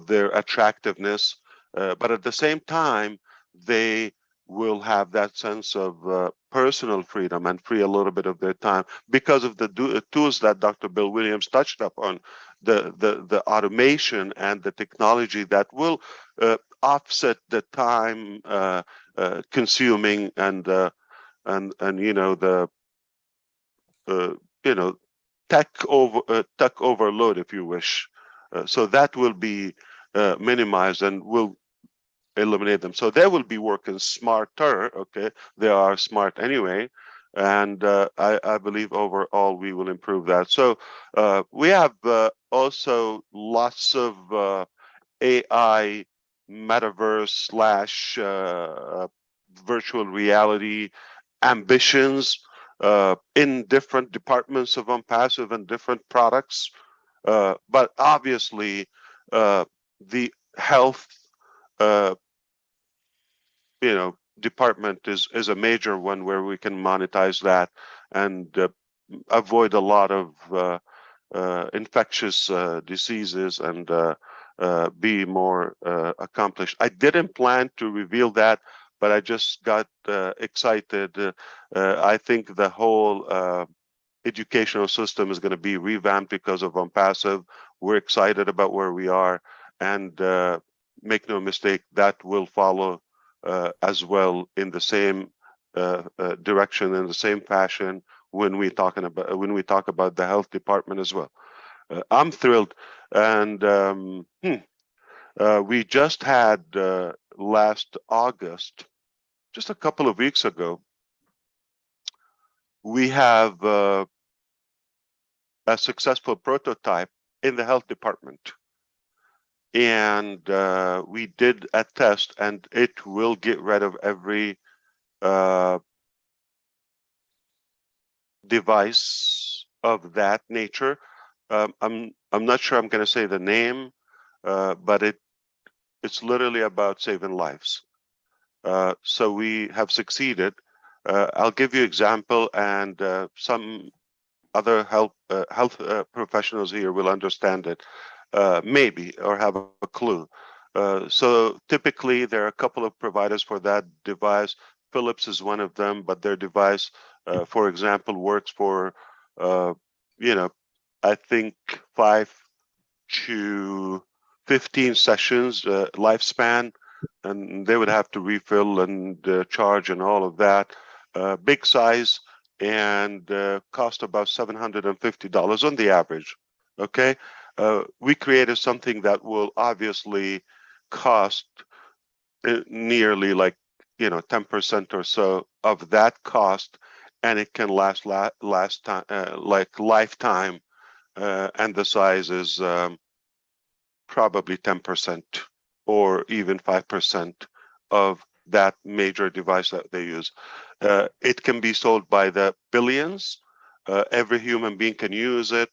their attractiveness. But at the same time, they will have that sense of personal freedom and free a little bit of their time because of the tools that Dr. Bill Williams touched upon, the automation and the technology that will offset the time consuming and the tech overload, if you wish. So that will be minimized and will eliminate them. So they will be working smarter. Okay, they are smart anyway, and I believe overall we will improve that. So we have also lots of AI, metaverse / virtual reality ambitions in different departments of ONPASSIVE and different products. But obviously, the health department is a major one where we can monetize that and avoid a lot of infectious diseases and be more accomplished. I didn't plan to reveal that, but I just got excited. I think the whole educational system is going to be revamped because of ONPASSIVE. We're excited about where we are, and make no mistake, that will follow as well in the same direction, in the same fashion, when we talk about the health department as well. I'm thrilled, and we just had last August, just a couple of weeks ago, we have a successful prototype in the health department. And we did a test, and it will get rid of every device of that nature. I'm not sure I'm going to say the name, but it's literally about saving lives. So we have succeeded. I'll give you an example, and some other health professionals here will understand it. Maybe, or have a clue. So typically there are a couple of providers for that device. Philips is one of them, but their device, for example, works for, I think 5 to 15 sessions lifespan, and they would have to refill and charge and all of that. Big size, and cost about $750 on the average. Okay. We created something that will obviously cost nearly 10% or so of that cost, and it can last time like lifetime, and the size is probably 10% or even 5% of that major device that they use. It can be sold by the billions. Every human being can use it,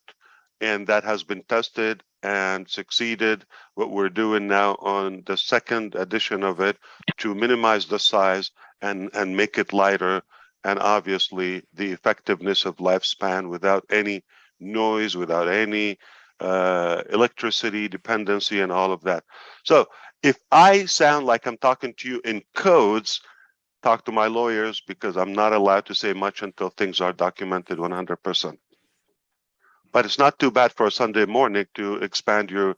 and that has been tested. and succeeded. What we're doing now on the second edition of it to minimize the size and make it lighter, and obviously the effectiveness of lifespan without any noise, without any electricity dependency and all of that. So if I sound like I'm talking to you in codes, talk to my lawyers, because I'm not allowed to say much until things are documented 100%. But it's not too bad for a Sunday morning to expand your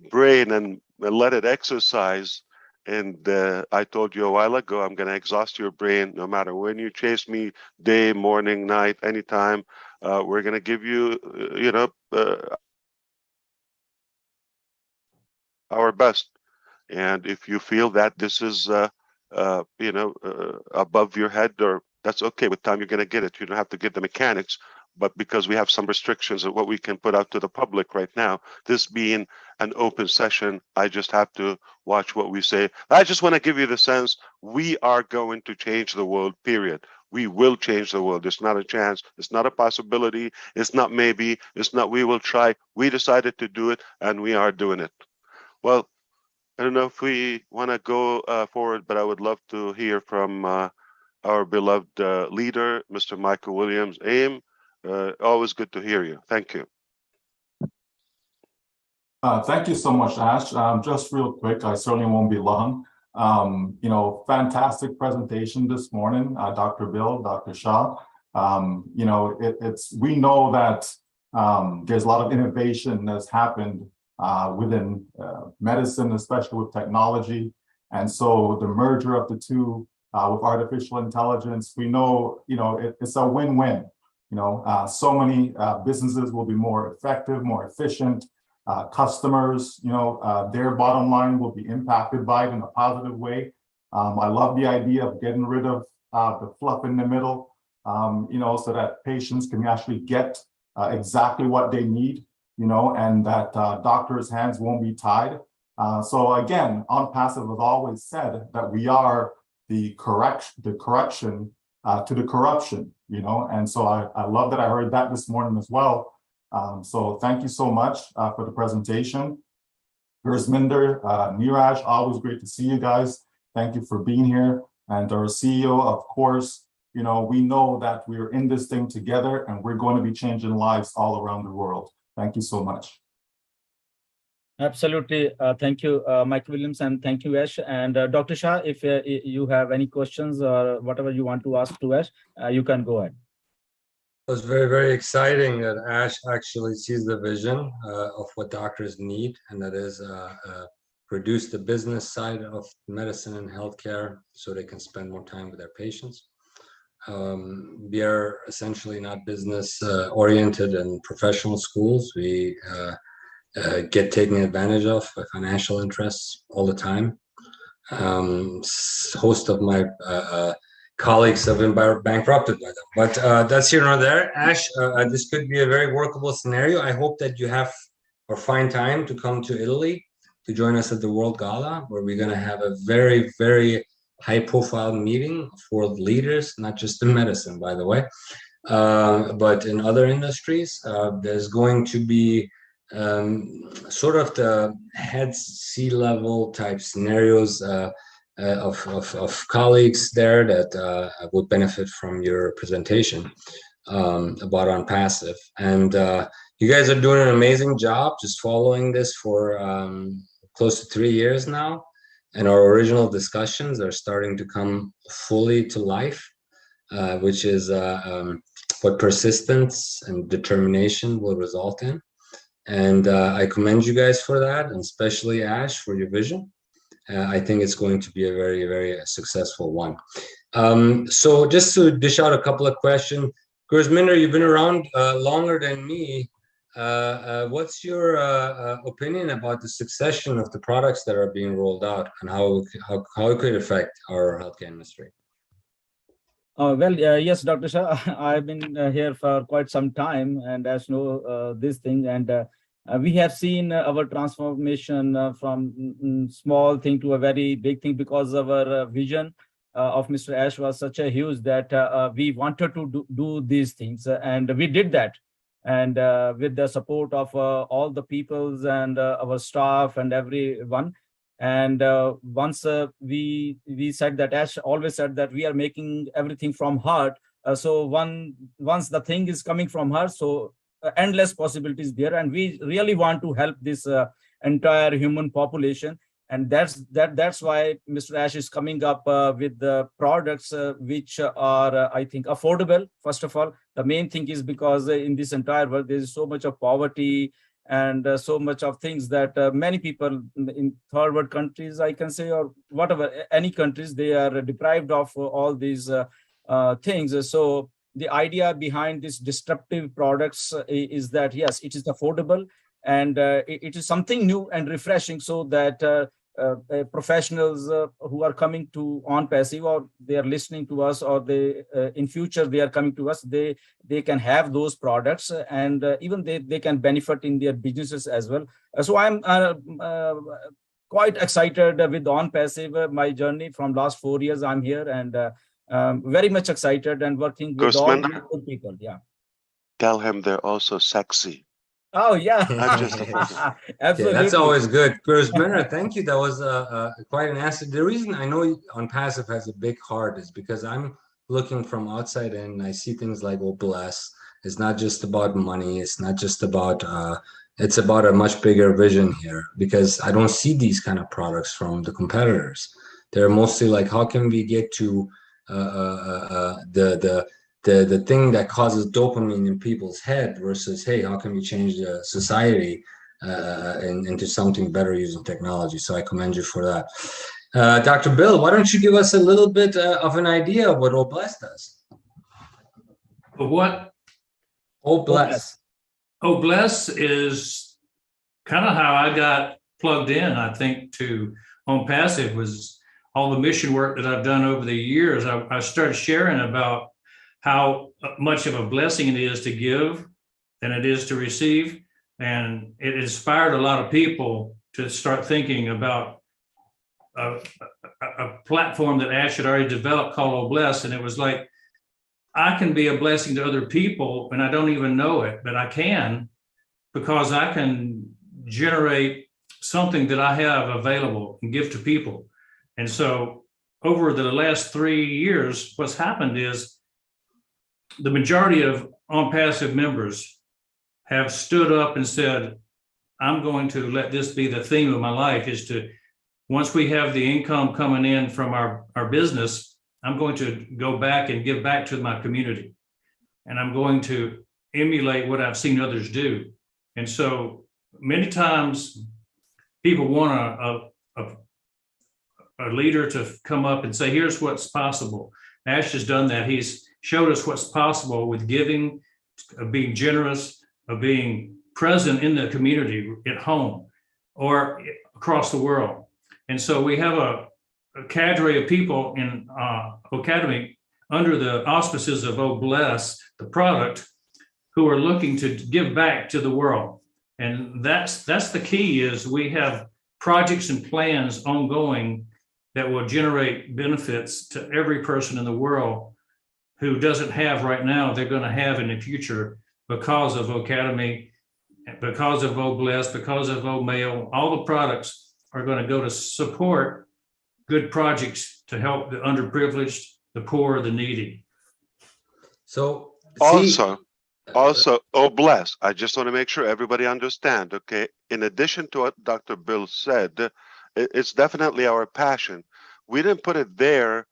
brain and let it exercise. And I told you a while ago, I'm going to exhaust your brain no matter when you chase me, day, morning, night, anytime. We're going to give you, our best. And if you feel that this is, above your head, or that's okay. With time, you're going to get it. You don't have to get the mechanics. But because we have some restrictions of what we can put out to the public right now, this being an open session, I just have to watch what we say. I just want to give you the sense we are going to change the world, period. We will change the world. It's not a chance. It's not a possibility. It's not maybe. It's not we will try. We decided to do it, and we are doing it. Well, I don't know if we want to go forward, but I would love to hear from our beloved leader, Mr. Micheal Williams, AIM. Always good to hear you. Thank you. Thank you so much, Ash. Just real quick, I certainly won't be long. Fantastic presentation this morning, Dr. Bill, Dr. Shah. We know that there's a lot of innovation that's happened within medicine, especially with technology. And so the merger of the two with artificial intelligence, we know, it's a win-win. So many businesses will be more effective, more efficient. Customers, their bottom line will be impacted by it in a positive way. I love the idea of getting rid of the fluff in the middle, so that patients can actually get exactly what they need, and that doctors' hands won't be tied. So again, ONPASSIVE has always said that we are the correction to the corruption, and so I love that I heard that this morning as well. So thank you so much for the presentation. Gurminder, Neeraj, always great to see you guys. Thank you for being here. And our CEO, of course, we know that we're in this thing together and we're going to be changing lives all around the world. Thank you so much. Absolutely. Thank you, Micheal Williams, and thank you, Ash. And Dr. Shah, if you have any questions or whatever you want to ask to Ash, you can go ahead. It was very, very exciting that Ash actually sees the vision of what doctors need, and that is reduce the business side of medicine and healthcare so they can spend more time with their patients. We are essentially not business oriented and professional schools. We get taken advantage of by financial interests all the time. Host of my colleagues have been bankrupted by them, but that's here nor there. Ash, this could be a very workable scenario. I hope that you have or find time to come to Italy to join us at the World Gala, where we're going to have a very, very high-profile meeting for leaders, not just in medicine, by the way, but in other industries. There's going to be sort of the head C-level type scenarios of colleagues there that would benefit from your presentation about ONPASSIVE. And you guys are doing an amazing job just following this for close to 3 years now. And our original discussions are starting to come fully to life, which is what persistence and determination will result in. And I commend you guys for that, and especially Ash for your vision. I think it's going to be a very, very successful one. So just to dish out a couple of questions, Gurminder, you've been around longer than me. What's your opinion about the succession of the products that are being rolled out and how it could affect our healthcare industry? Yes, Dr. Shah, I've been here for quite some time, and as you know, this thing, and we have seen our transformation from small thing to a very big thing, because our vision of Mr. Ash was such a huge that we wanted to do these things, and we did that. and with the support of all the peoples and our staff and everyone. And once we said that, Ash always said that we are making everything from heart. So once the thing is coming from her, so endless possibilities there, and we really want to help this entire human population. And that's why Mr. Ash is coming up with the products which are, I think, affordable. First of all, the main thing is because in this entire world there is so much of poverty and so much of things that many people in third world countries, I can say, or whatever, any countries, they are deprived of all these things. So the idea behind these disruptive products is that, yes, it is affordable, and it is something new and refreshing, so that professionals who are coming to ONPASSIVE, or they are listening to us, or they in future they are coming to us, they can have those products, and even they can benefit in their businesses as well. So I'm quite excited with ONPASSIVE. My journey from last 4 years, I'm here, and very much excited and working with all Grossman, the good people. Yeah. tell him they're also sexy. Oh yeah. I'm just Yeah, Absolutely. that's always good. Gurusmendra, thank you. That was quite an answer. The reason I know ONPASSIVE has a big heart is because I'm looking from outside in. I see things like, oh, bless. It's not just about money. It's not just about, it's about a much bigger vision here, because I don't see these kind of products from the competitors. They're mostly like, how can we get to the thing that causes dopamine in people's head versus, hey, how can we change the society into something better using technology? So I commend you for that. Dr. Bill, why don't you give us a little bit of an idea of what OBLESS does? What? OBLESS. OBLESS is kind of how I got plugged in, I think, to ONPASSIVE, was all the mission work that I've done over the years. I started sharing about how much of a blessing it is to give than it is to receive. And it inspired a lot of people to start thinking about a platform that Ash had already developed called OBLESS. And it was like, I can be a blessing to other people, and I don't even know it, but I can, because I can generate something that I have available and give to people. And so over the last 3 years, what's happened is the majority of ONPASSIVE members have stood up and said, I'm going to let this be the theme of my life, is to, once we have the income coming in from our business, I'm going to go back and give back to my community. And I'm going to emulate what I've seen others do. And so many times people want a leader to come up and say, here's what's possible. Ash has done that. He's showed us what's possible with giving, of being generous, of being present in the community, at home, or across the world. And so we have a cadre of people in Academy under the auspices of OBLESS, the product, who are looking to give back to the world. And that's the key, is we have projects and plans ongoing that will generate benefits to every person in the world who doesn't have right now. They're going to have in the future, because of Academy, because of OBLESS, because of OMail. All the products are going to go to support good projects to help the underprivileged, the poor, the needy. So Also, OBLESS, I just want to make sure everybody understand, okay? In addition to what Dr. Bill said, it's definitely our passion. We didn't put it there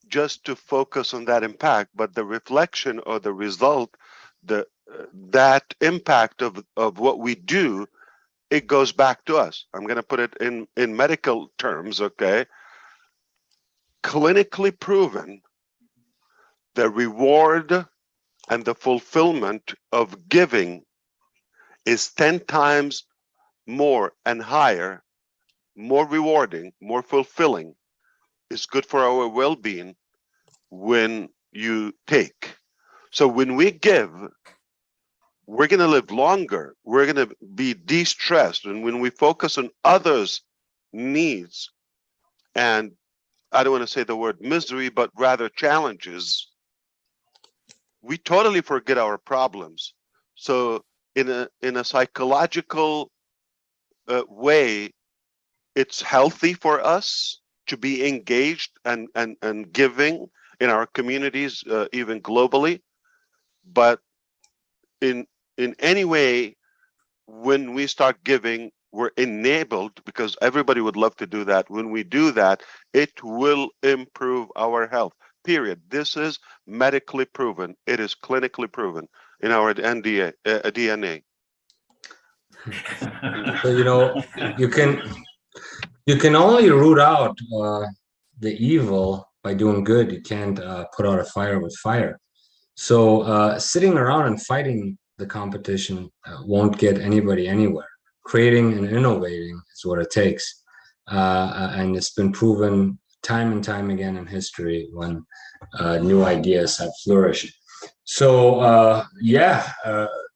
just to focus on that impact, but the reflection or the result, that impact of what we do, it goes back to us. I'm going to put it in medical terms, okay? Clinically proven, the reward and the fulfillment of giving is 10 times more and higher, more rewarding, more fulfilling. It's good for our well-being when you take. So when we give, we're going to live longer. We're going to be de-stressed. And when we focus on others' needs, and I don't want to say the word misery, but rather challenges, we totally forget our problems. So in a psychological way, it's healthy for us to be engaged and giving in our communities, even globally. But in any way, when we start giving, we're enabled, because everybody would love to do that. When we do that, it will improve our health, period. This is medically proven. It is clinically proven in our DNA. So, you can only root out the evil by doing good. You can't put out a fire with fire. So sitting around and fighting the competition won't get anybody anywhere. Creating and innovating is what it takes. And it's been proven time and time again in history when new ideas have flourished. So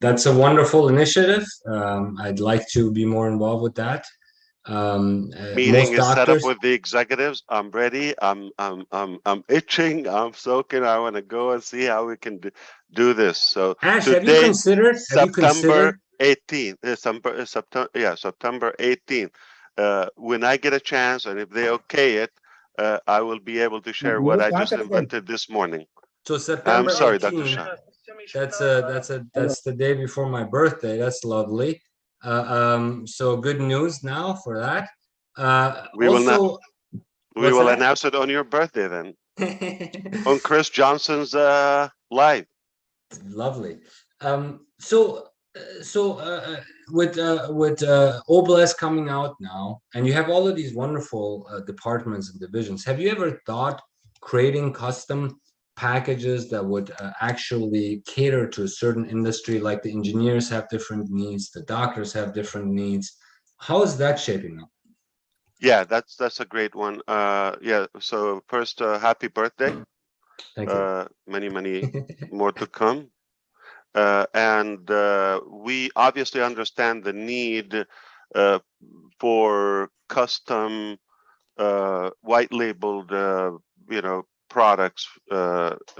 that's a wonderful initiative. I'd like to be more involved with that. Meeting is set up with the executives. I'm ready. I'm itching. I'm soaking. I want to go and see how we can do this. So Ash, today, have you considered September 18th. September 18th. When I get a chance, and if they okay it, I will be able to share what I just invented this morning. So September I'm sorry, 18th, Dr. Shah. That's the day before my birthday. That's lovely. So good news now for that. We will announce it on your birthday then. On Chris Johnson's live. Lovely. With OBLS coming out now, and you have all of these wonderful departments and divisions, have you ever thought creating custom packages that would actually cater to a certain industry? Like the engineers have different needs, the doctors have different needs. How is that shaping up? Yeah, that's a great one. Yeah, so first, happy birthday. Thank you. Many more to come. And we obviously understand the need for custom white labeled products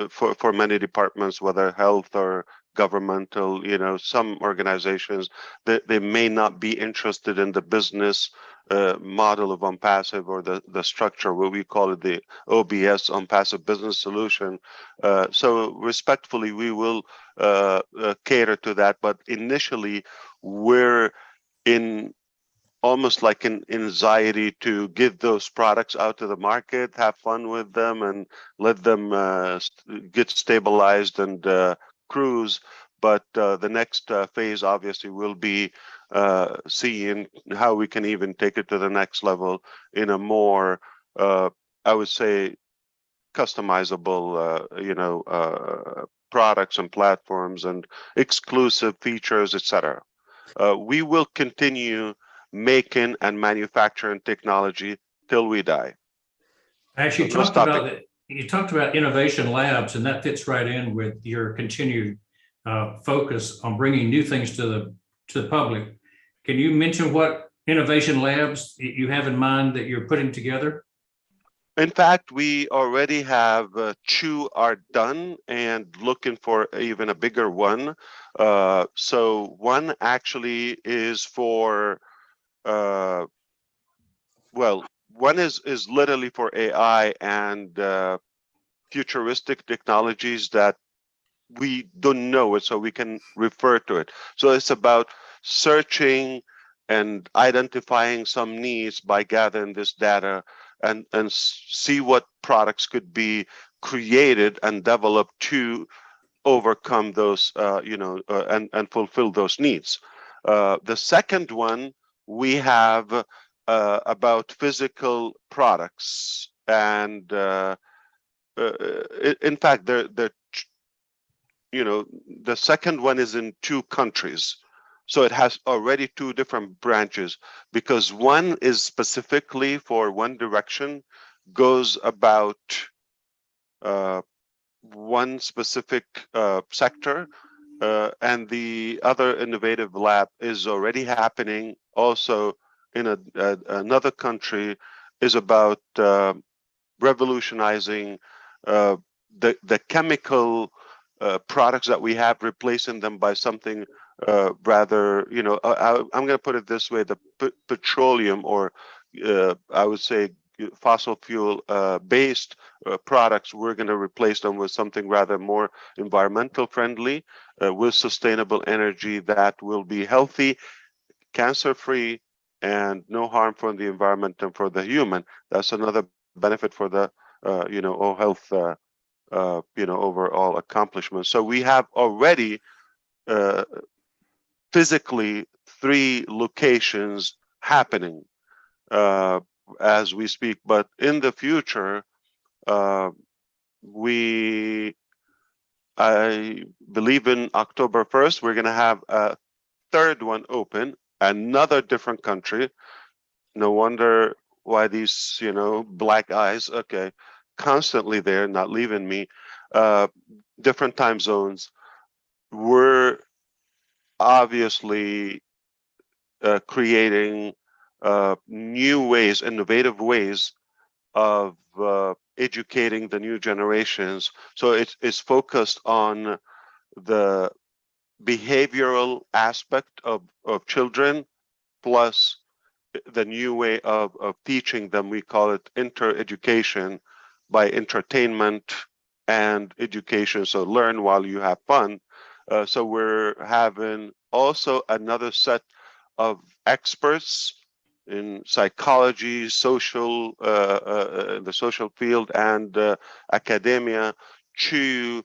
for many departments, whether health or governmental. Some organizations that they may not be interested in the business model of ONPASSIVE, or the structure, what we call it, the OBS, ONPASSIVE Business Solution. So respectfully, we will cater to that, but initially we're in almost like an anxiety to give those products out to the market, have fun with them, and let them get stabilized and cruise. But the next phase obviously will be seeing how we can even take it to the next level in a more, I would say, customizable, products and platforms and exclusive features, etc. We will continue making and manufacturing technology till we die. Actually, you talked about innovation labs, and that fits right in with your continued focus on bringing new things to the public. Can you mention what innovation labs you have in mind that you're putting together? In fact, we already have 2 are done and looking for even a bigger one. So one actually is for one is literally for AI and futuristic technologies that we don't know it, so we can refer to it. So it's about searching and identifying some needs by gathering this data and see what products could be created and developed to overcome those, and fulfill those needs. The second one we have about physical products, and in fact, the second one is in 2 countries. So it has already 2 different branches, because one is specifically for one direction, goes about one specific sector, and the other innovative lab is already happening also in another country, is about revolutionizing the chemical products that we have, replacing them by something rather, I'm going to put it this way: the petroleum, or I would say fossil fuel based products, we're going to replace them with something rather more environmental friendly, with sustainable energy that will be healthy, cancer free, and no harm for the environment and for the human. That's another benefit for the all health overall accomplishment. So we have already physically 3 locations happening as we speak, but in the future, I believe in October 1st, we're going to have a 3rd one open, another different country. No wonder why these, black eyes, okay, constantly there, not leaving me, different time zones. We're obviously creating new ways, innovative ways of educating the new generations. So it's focused on the behavioral aspect of children, plus the new way of teaching them. We call it inter-education, by entertainment and education. So learn while you have fun. So we're having also another set of experts in psychology, social, the social field, and academia to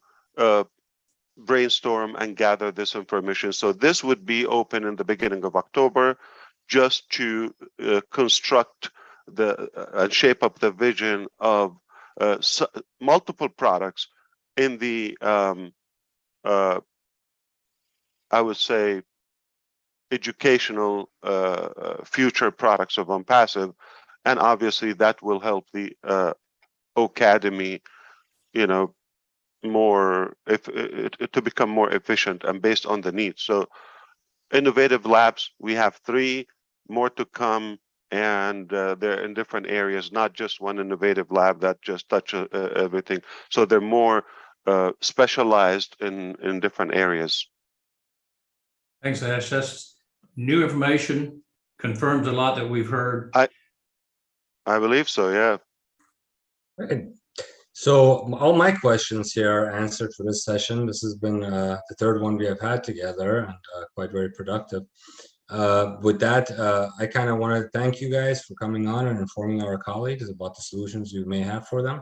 brainstorm and gather this information. So this would be open in the beginning of October, just to construct and shape up the vision of multiple products in the I would say educational future products of ONPASSIVE, and obviously that will help the Academy, more to become more efficient and based on the needs. So innovative labs, we have 3 more to come, and they're in different areas, not just one innovative lab that just touches everything. So they're more specialized in different areas. Thanks, Ash. That's new information, confirms a lot that we've heard. I believe so, yeah. Great. So all my questions here are answered for this session. This has been the 3rd one we have had together, and quite very productive. With that, I kind of want to thank you guys for coming on and informing our colleagues about the solutions you may have for them.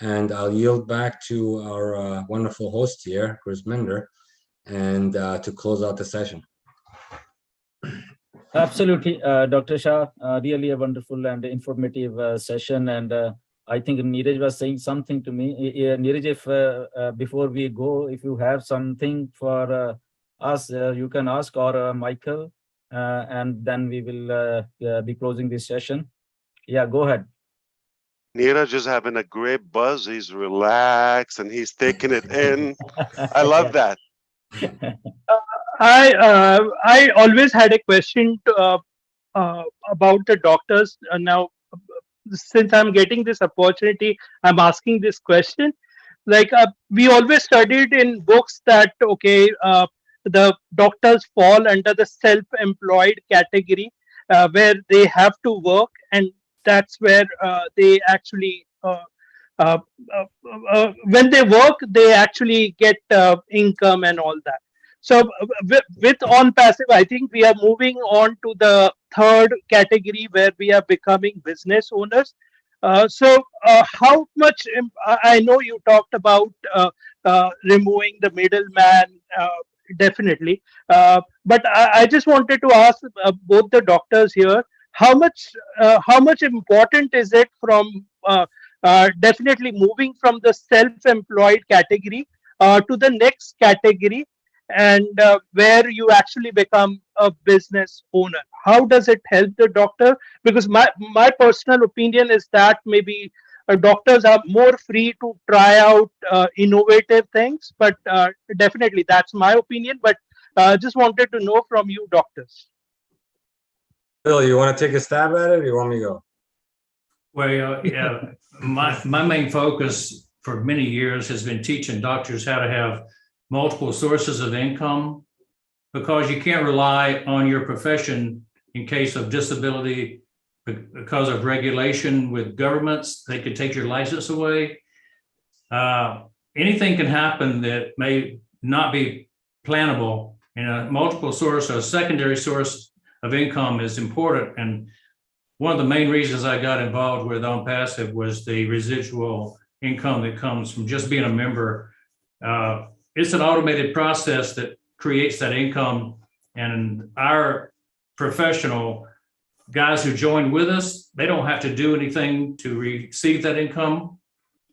And I'll yield back to our wonderful host here, Gurminder, and to close out the session. Absolutely, Dr. Shah, really a wonderful and informative session. And I think Neeraj was saying something to me. Neeraj, if before we go, if you have something for us, you can ask, or Micheal, and then we will be closing this session. Yeah, go ahead. Neeraj is having a great buzz. He's relaxed and he's taking it in. I love that. I always had a question about the doctors. Now, since I'm getting this opportunity, I'm asking this question. Like we always studied in books that the doctors fall under the self-employed category, where they have to work, and that's where they actually when they work, they actually get income and all that. So with ONPASSIVE, I think we are moving on to the 3rd category, where we are becoming business owners. So how much, I know you talked about removing the middleman, definitely. But I just wanted to ask both the doctors here, how much important is it from definitely moving from the self-employed category to the next category, and where you actually become a business owner? How does it help the doctor? Because my personal opinion is that maybe doctors are more free to try out innovative things, but definitely that's my opinion. But just wanted to know from you, doctors. Bill, you want to take a stab at it, or you want me to go? Well, yeah, my main focus for many years has been teaching doctors how to have multiple sources of income, because you can't rely on your profession in case of disability because of regulation with governments. They could take your license away. Anything can happen that may not be plannable, and a multiple source or a secondary source of income is important. And one of the main reasons I got involved with ONPASSIVE was the residual income that comes from just being a member. It's an automated process that creates that income, and our professional guys who join with us, they don't have to do anything to receive that income.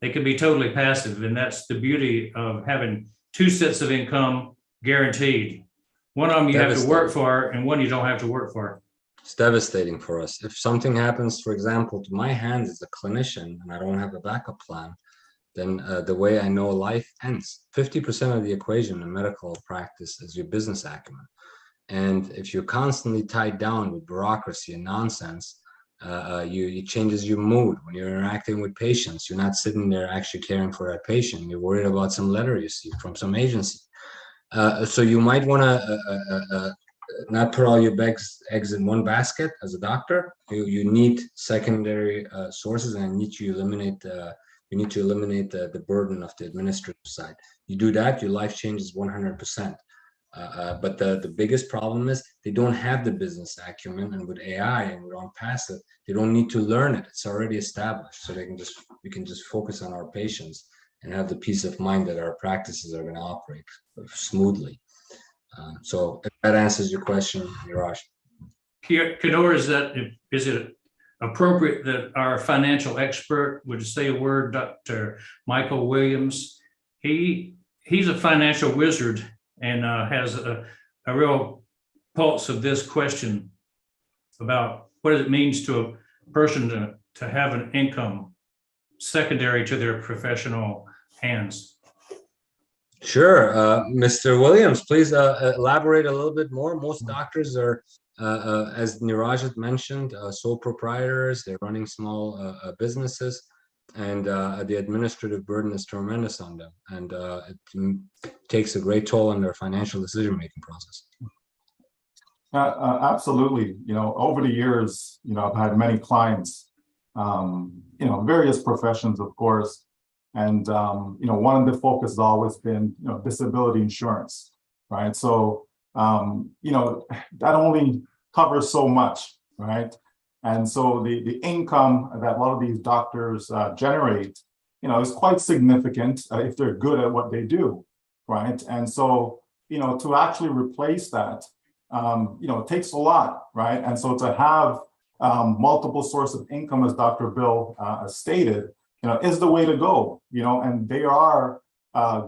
They can be totally passive, and that's the beauty of having two sets of income guaranteed. One of them you have to work for, and one you don't have to work for. It's devastating for us. If something happens, for example, to my hands as a clinician, and I don't have a backup plan, then the way I know life ends. 50% of the equation in medical practice is your business acumen. And if you're constantly tied down with bureaucracy and nonsense, it changes your mood. When you're interacting with patients, you're not sitting there actually caring for that patient. You're worried about some letter you see from some agency. So you might want to not put all your eggs in one basket as a doctor. You need secondary sources, and you need to eliminate the burden of the administrative side. You do that, your life changes 100%. But the biggest problem is they don't have the business acumen, and with AI and with ONPASSIVE, they don't need to learn it. It's already established, so we can just focus on our patients and have the peace of mind that our practices are going to operate smoothly. So if that answers your question, Niraj. Kianor, is it appropriate that our financial expert would say a word, Dr. Micheal Williams? He's a financial wizard and has a real pulse of this question about what it means to a person to have an income secondary to their professional hands. Sure. Mr. Williams, please elaborate a little bit more. Most doctors are, as Niraj had mentioned, sole proprietors. They're running small businesses, and the administrative burden is tremendous on them, and it takes a great toll on their financial decision-making process. Absolutely. Over the years, I've had many clients, various professions, of course. And, one of the focus has always been, disability insurance, right? So, that only covers so much, right? And so the income that a lot of these doctors generate, is quite significant if they're good at what they do, right? And so, to actually replace that, it takes a lot, right? And so to have multiple sources of income, as Dr. Bill stated, is the way to go, and there are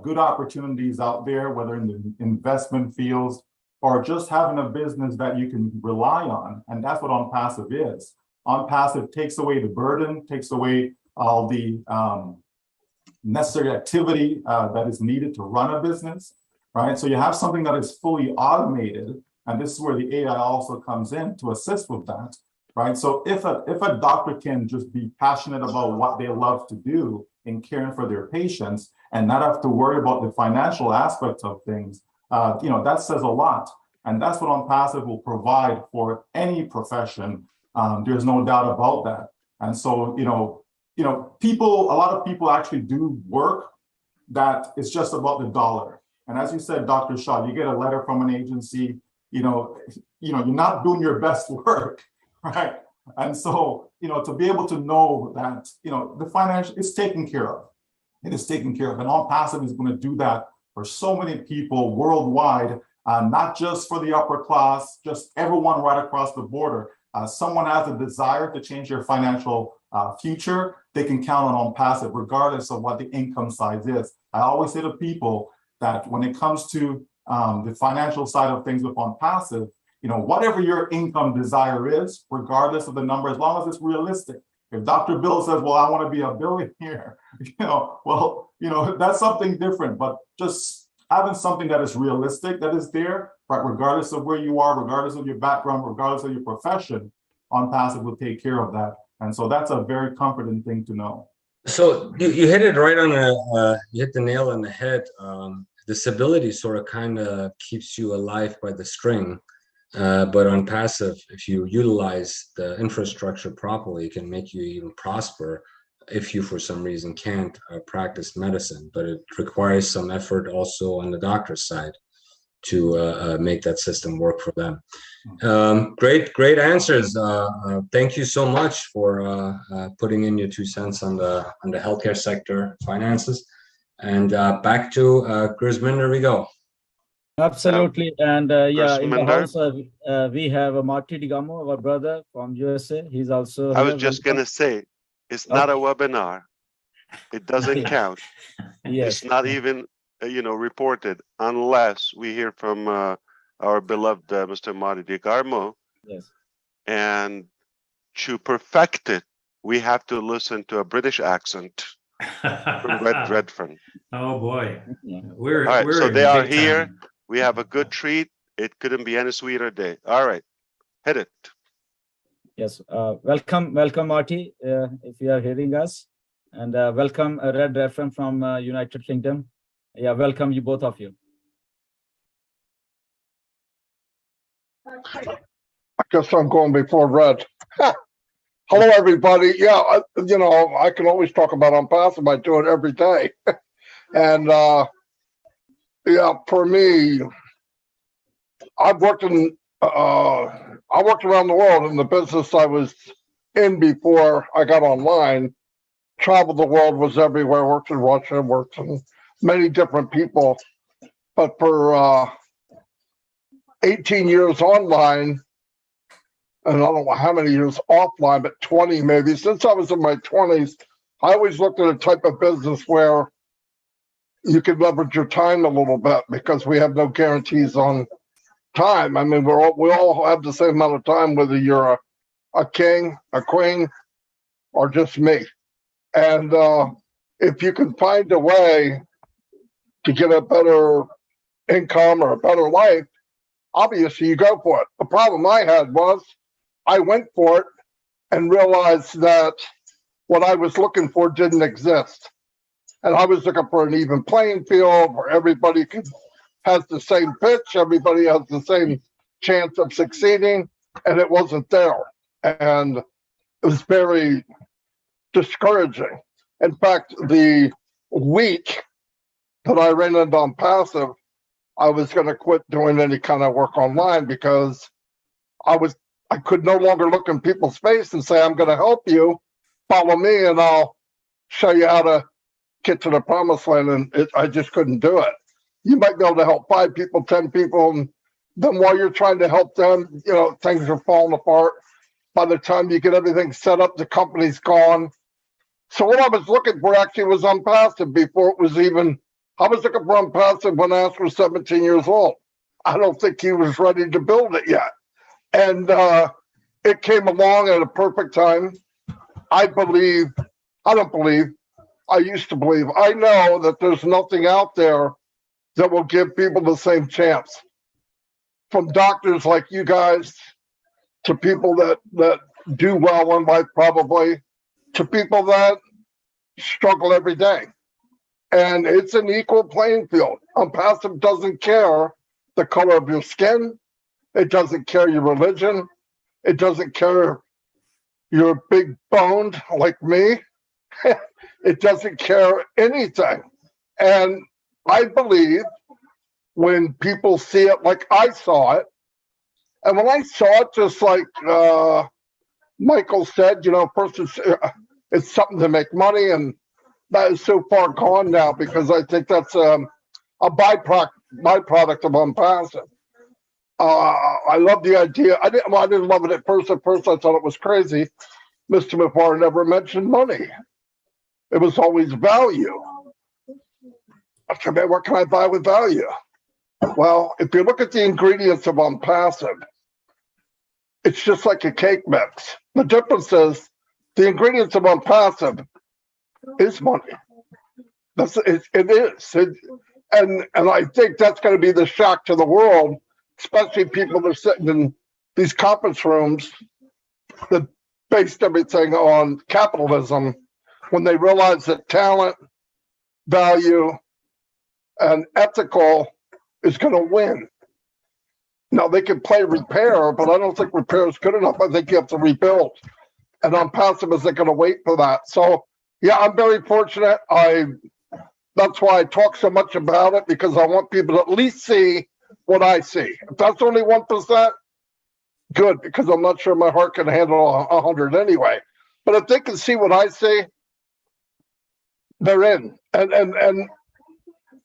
good opportunities out there, whether in the investment fields or just having a business that you can rely on. And that's what ONPASSIVE is. ONPASSIVE takes away the burden, takes away all the necessary activity that is needed to run a business, right? So you have something that is fully automated, and this is where the AI also comes in to assist with that. Right. So if a doctor can just be passionate about what they love to do in caring for their patients and not have to worry about the financial aspects of things, that says a lot. And that's what ONPASSIVE will provide for any profession. There's no doubt about that. And so, a lot of people actually do work that is just about the dollar. And as you said, Dr. Shah, you get a letter from an agency, you're not doing your best work. Right. And so, to be able to know that, the financial is taken care of. It is taken care of. And ONPASSIVE is going to do that for so many people worldwide, not just for the upper class, just everyone right across the border. Someone has a desire to change their financial future, they can count on ONPASSIVE regardless of what the income size is. I always say to people that when it comes to the financial side of things with ONPASSIVE, whatever your income desire is, regardless of the number, as long as it's realistic. If Dr. Bill says, well, I want to be a billionaire, that's something different. But just having something that is realistic, that is there, right, regardless of where you are, regardless of your background, regardless of your profession, ONPASSIVE will take care of that. And so that's a very comforting thing to know. So you hit it right on you hit the nail on the head. disability sort of kind of keeps you alive by the string. But on passive, if you utilize the infrastructure properly, it can make you even prosper if you, for some reason, can't practice medicine. But it requires some effort also on the doctor's side to make that system work for them. Great answers. Thank you so much for putting in your 2 cents on the healthcare sector finances. And back to Grisminder we go. Absolutely. And yeah, in the Grisminder? house, we have Marty Digamo, our brother from USA. He's also I was here. just going to say, it's not a webinar. It doesn't count. Yes. It's not even, reported unless we hear from our beloved Mr. Marty DiGarmo. Yes. And to perfect it, we have to listen to a British accent from Redfern. Oh boy. Yeah. We're All right, we're so in they are big here. time. We have a good treat. It couldn't be any sweeter day. All right, hit it. Yes. Welcome, Marty, if you are hearing us. And welcome, Red Redfern from United Kingdom. Yeah, welcome you, both of you. I guess I'm going before Red. Hello, everybody. Yeah, I can always talk about ONPASSIVE. I do it every day. And yeah, for me, I've worked in I worked around the world in the business I was in before I got online. Traveled the world, was everywhere. Worked in Russia, worked in many different people. But for 18 years online, and I don't know how many years offline, but 20 maybe. Since I was in my 20s, I always looked at a type of business where you could leverage your time a little bit because we have no guarantees on time. I mean, we all have the same amount of time, whether you're a king, a queen, or just me. And if you can find a way to get a better income or a better life, obviously you go for it. The problem I had was I went for it and realized that what I was looking for didn't exist. And I was looking for an even playing field where everybody has the same pitch, everybody has the same chance of succeeding, and it wasn't there. And it was very discouraging. In fact, the week that I ran into ONPASSIVE, I was going to quit doing any kind of work online because I could no longer look in people's face and say, I'm going to help you, follow me, and I'll show you how to get to the promised land. And I just couldn't do it. You might be able to help 5 people, 10 people, and then while you're trying to help them, things are falling apart. By the time you get everything set up, the company's gone. So what I was looking for actually was ONPASSIVE before it was even, I was looking for ONPASSIVE when Ash was 17 years old. I don't think he was ready to build it yet. And it came along at a perfect time. I used to believe, I know that there's nothing out there that will give people the same chance. From doctors like you guys, to people that do well in life probably, to people that struggle every day. And it's an equal playing field. ONPASSIVE doesn't care the color of your skin. It doesn't care your religion. It doesn't care if you're big boned like me. It doesn't care anything. And I believe when people see it like I saw it, and when I saw it, just like Michael said, first it's something to make money, and that is so far gone now because I think that's a byproduct of ONPASSIVE. I love the idea. I didn't love it at first. At first, I thought it was crazy. Mr. Mufareh never mentioned money. It was always value. I said, man, what can I buy with value? Well, if you look at the ingredients of ONPASSIVE, it's just like a cake mix. The difference is the ingredients of ONPASSIVE is money. It is. And I think that's going to be the shock to the world, especially people that are sitting in these conference rooms that based everything on capitalism, when they realize that talent, value, and ethical is going to win. Now they can play repair, but I don't think repair is good enough. I think you have to rebuild, and ONPASSIVE isn't going to wait for that. So yeah, I'm very fortunate. That's why I talk so much about it, because I want people to at least see what I see. If that's only 1%, good, because I'm not sure my heart can handle 100 anyway. But if they can see what I see, they're in, and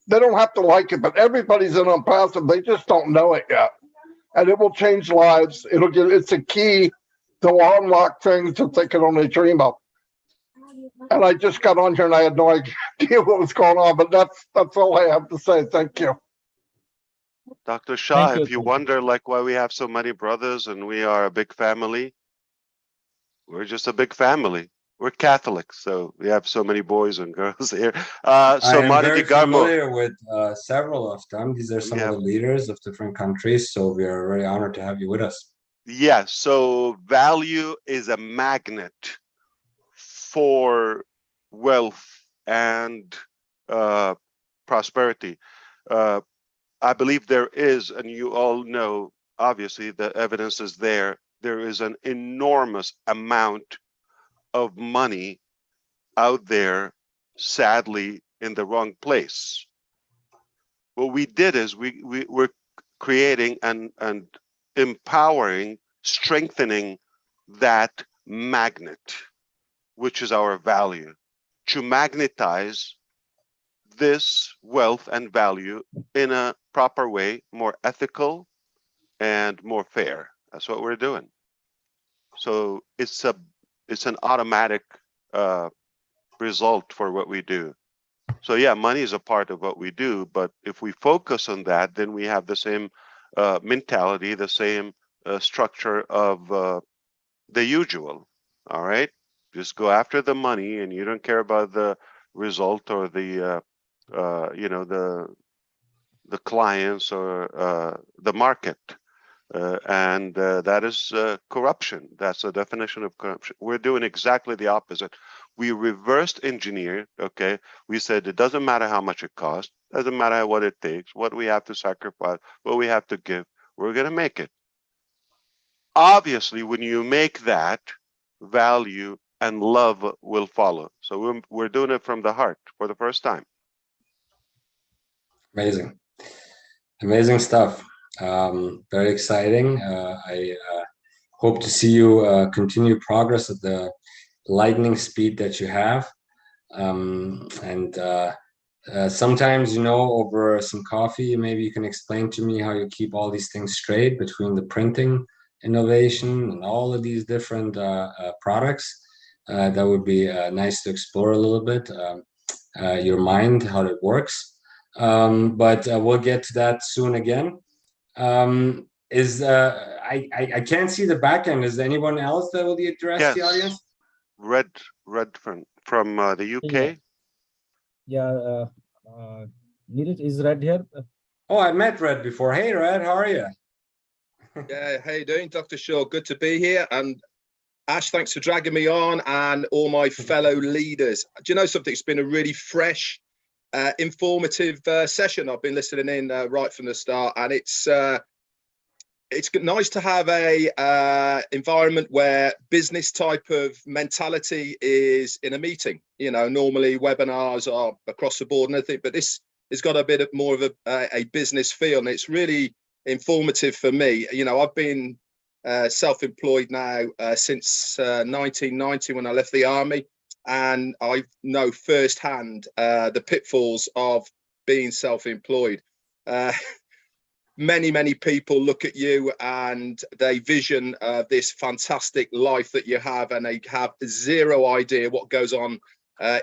they don't have to like it. But everybody's in ONPASSIVE. They just don't know it yet, and it will change lives. It's a key to unlock things that they can only dream of. And I just got on here and I had no idea what was going on, but that's all I have to say. Thank you. Dr. Shah, Thank you. if you wonder like why we have so many brothers and we are a big family, we're just a big family. We're Catholics, so we have so many boys and girls here. I So am Marty very DeGarmo, familiar with several of them. These are some Yeah. of the leaders of different countries, so we are very honored to have you with us. yeah, so value is a magnet for wealth and prosperity. I believe there is, and you all know, obviously the evidence is there is an enormous amount of money out there, sadly, in the wrong place. What we did is we're creating and empowering, strengthening that magnet, which is our value, to magnetize this wealth and value in a proper way, more ethical and more fair. That's what we're doing. So it's an automatic result for what we do. So yeah, money is a part of what we do, but if we focus on that, then we have the same mentality, the same structure of the usual. All right, just go after the money, and you don't care about the result or the the clients or the market. And that is corruption. That's the definition of corruption. We're doing exactly the opposite. We reversed engineered, okay? We said it doesn't matter how much it costs, doesn't matter what it takes, what we have to sacrifice, what we have to give, we're gonna make it. Obviously, when you make that, value and love will follow. So we're doing it from the heart for the first time. Amazing stuff. Very exciting. I hope to see you continue progress at the lightning speed that you have. Sometimes, over some coffee, maybe you can explain to me how you keep all these things straight between the printing innovation and all of these different products. That would be nice to explore a little bit, your mind, how it works. But we'll get to that soon again. I can't see the back end. Is there anyone else that will address the audience? Red from the UK. Yeah, Neeraj, is Red here? Oh, I met Red before. Hey, Red, how are you? Yeah, how you doing, Dr. Shaw? Good to be here. And Ash, thanks for dragging me on, and all my fellow leaders. Do you know something? It's been a really fresh, informative session. I've been listening in right from the start, and it's nice to have a environment where business type of mentality is in a meeting. Normally webinars are across the board and everything, but this has got a bit more of a business feel, and it's really informative for me. I've been self-employed now since 1990 when I left the army, and I know firsthand the pitfalls of being self-employed. Many people look at you and they vision this fantastic life that you have, and they have zero idea what goes on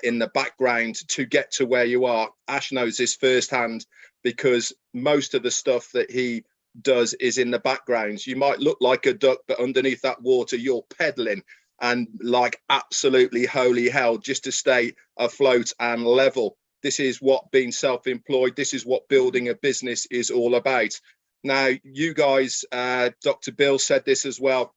in the background to get to where you are. Ash knows this firsthand, because most of the stuff that he does is in the background. You might look like a duck, but underneath that water you're pedaling and like absolutely holy hell just to stay afloat and level. This is what being self-employed, this is what building a business is all about. Now, you guys, Dr. Bill said this as well,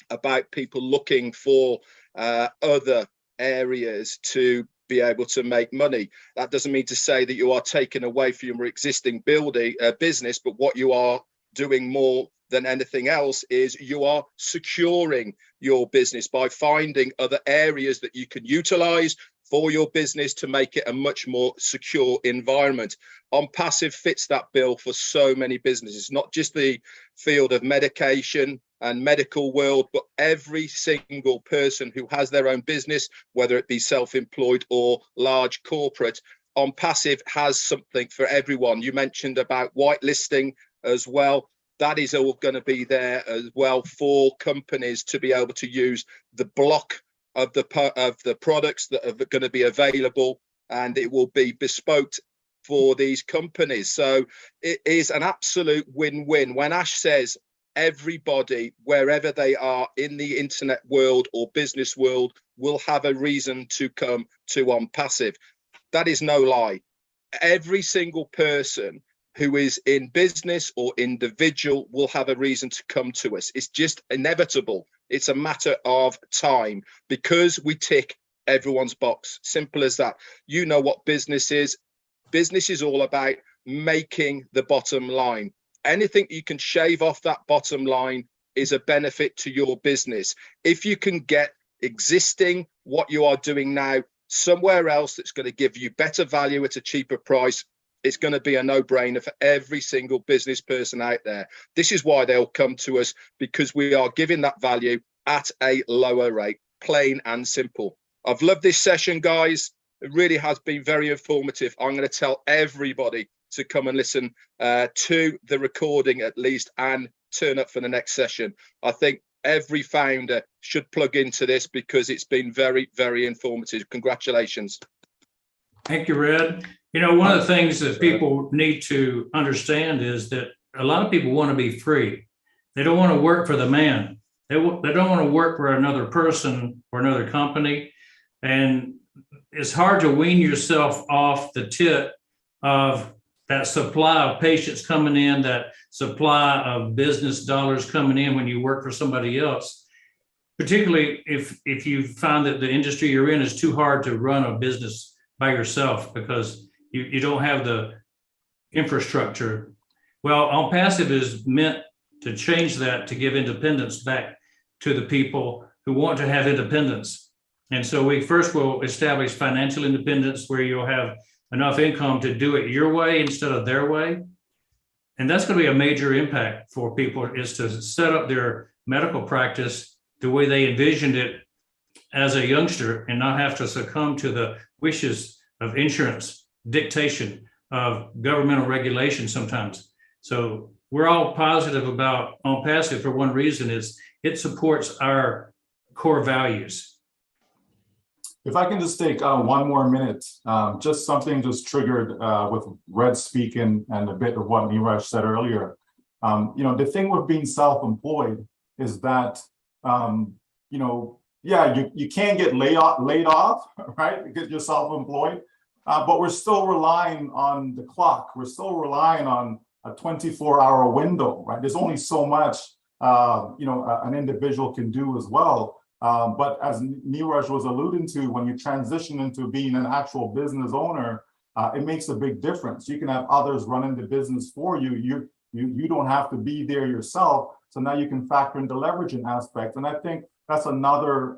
about people looking for other areas to be able to make money. That doesn't mean to say that you are taking away from your existing business, but what you are doing more than anything else is you are securing your business by finding other areas that you can utilize for your business to make it a much more secure environment. ONPASSIVE fits that bill for so many businesses, not just the field of medication and medical world, but every single person who has their own business, whether it be self-employed or large corporate. ONPASSIVE has something for everyone. You mentioned about whitelisting as well. That is all going to be there as well for companies to be able to use the block of the products that are going to be available, and it will be bespoke for these companies. So it is an absolute win-win. When Ash says everybody, wherever they are in the internet world or business world, will have a reason to come to ONPASSIVE, that is no lie. Every single person who is in business or individual will have a reason to come to us. It's just inevitable. It's a matter of time because we tick everyone's box. Simple as that. You know what business is. Business is all about making the bottom line. Anything you can shave off that bottom line is a benefit to your business. If you can get existing what you are doing now somewhere else that's going to give you better value at a cheaper price, it's going to be a no-brainer for every single business person out there. This is why they'll come to us, because we are giving that value at a lower rate, plain and simple. I've loved this session, guys. It really has been very informative. I'm going to tell everybody to come and listen to the recording at least and turn up for the next session. I think every founder should plug into this because it's been very, very informative. Congratulations. Thank you, Red. You know, one of the things that people need to understand is that a lot of people want to be free. They don't want to work for the man. They don't want to work for another person or another company. And it's hard to wean yourself off the tit of that supply of patients coming in, that supply of business dollars coming in when you work for somebody else, particularly if you find that the industry you're in is too hard to run a business by yourself because you don't have the infrastructure. Well, ONPASSIVE is meant to change that, to give independence back to the people who want to have independence. And so we first will establish financial independence where you'll have enough income to do it your way instead of their way. And that's going to be a major impact for people, is to set up their medical practice the way they envisioned it as a youngster and not have to succumb to the wishes of insurance, dictation of governmental regulation sometimes. So we're all positive about ONPASSIVE for one reason, is it supports our core values. If I can just take 1 more minute, just something just triggered with Red speaking and a bit of what Neeraj said earlier. You know, the thing with being self-employed is that, you know, yeah, you can't get laid off, right? Because you're self-employed, but we're still relying on the clock. We're still relying on a 24-hour window, right? There's only so much, you know, an individual can do as well. But as Neeraj was alluding to, when you transition into being an actual business owner, it makes a big difference. You can have others running the business for you. You don't have to be there yourself. So now you can factor in the leveraging aspect. And I think that's another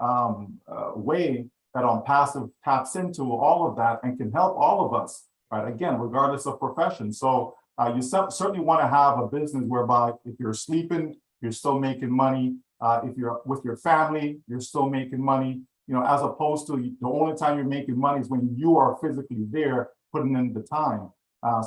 way that ONPASSIVE taps into all of that and can help all of us, right? Again, regardless of profession. So you certainly want to have a business whereby if you're sleeping, you're still making money. If you're with your family, you're still making money, you know, as opposed to the only time you're making money is when you are physically there putting in the time.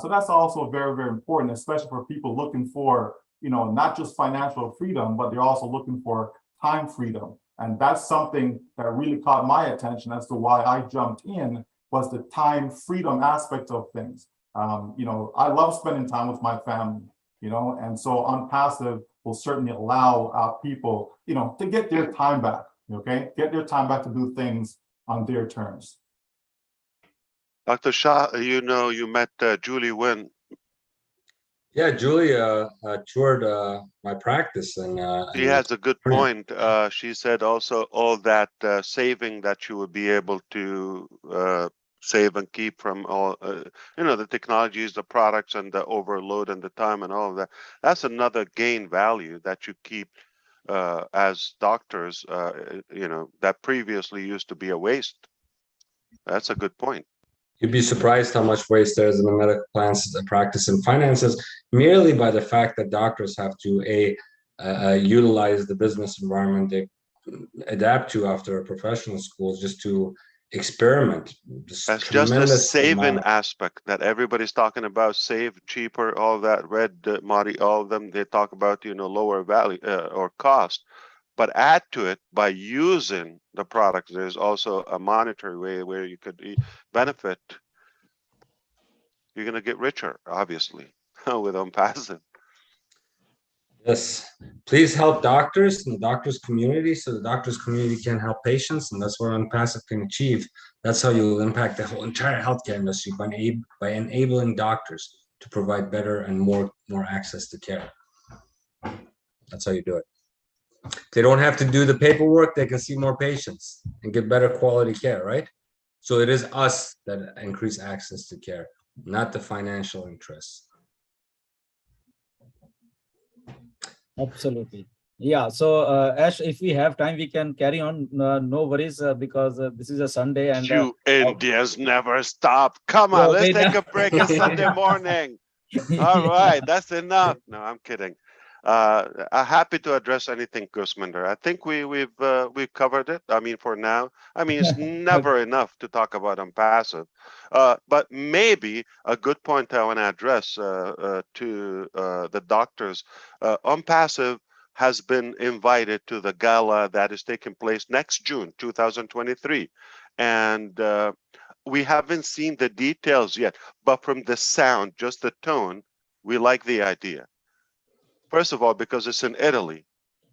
So that's also very, very important, especially for people looking for, you know, not just financial freedom, but they're also looking for time freedom. And that's something that really caught my attention as to why I jumped in, was the time freedom aspect of things. You know, I love spending time with my family, you know, and so ONPASSIVE will certainly allow people, you know, to get their time back, okay? Get their time back to do things on their terms. Dr. Shah, you know, you met Julie Nguyen. Yeah, Julia toured my practice, and She has a good point. She said also all that saving that you would be able to save and keep from all, the technologies, the products, and the overload and the time and all of that. That's another gain value that you keep as doctors, that previously used to be a waste. That's a good point. You'd be surprised how much waste there is in the medical plans, practice, and finances, merely by the fact that doctors have to utilize the business environment they adapt to after professional schools just to experiment. That's just a saving aspect that everybody's talking about. Save, cheaper, all that. Red, Marty, all of them. They talk about lower value or cost. But add to it by using the product, there's also a monetary way where you could benefit. You're going to get richer, obviously, with ONPASSIVE. Yes, please help doctors and the doctors community so the doctors community can help patients, and that's what ONPASSIVE can achieve. That's how you'll impact the whole entire healthcare industry by enabling doctors to provide better and more access to care. That's how you do it. They don't have to do the paperwork, they can see more patients and get better quality care, right? So it is us that increase access to care, not the financial interests. Absolutely. Yeah. So, Ash, if we have time, we can carry on. No worries, because this is a Sunday and you Indians never stop. Come on, let's take a break. It's Sunday morning. All right, that's enough. No, I'm kidding. I'm happy to address anything, Gusminder. I think we've covered it. I mean, for now. I mean, it's never enough to talk about ONPASSIVE. But maybe a good point I want to address to the doctors. ONPASSIVE has been invited to the gala that is taking place next June, 2023, and we haven't seen the details yet. But from the sound, just the tone, we like the idea. First of all, because it's in Italy,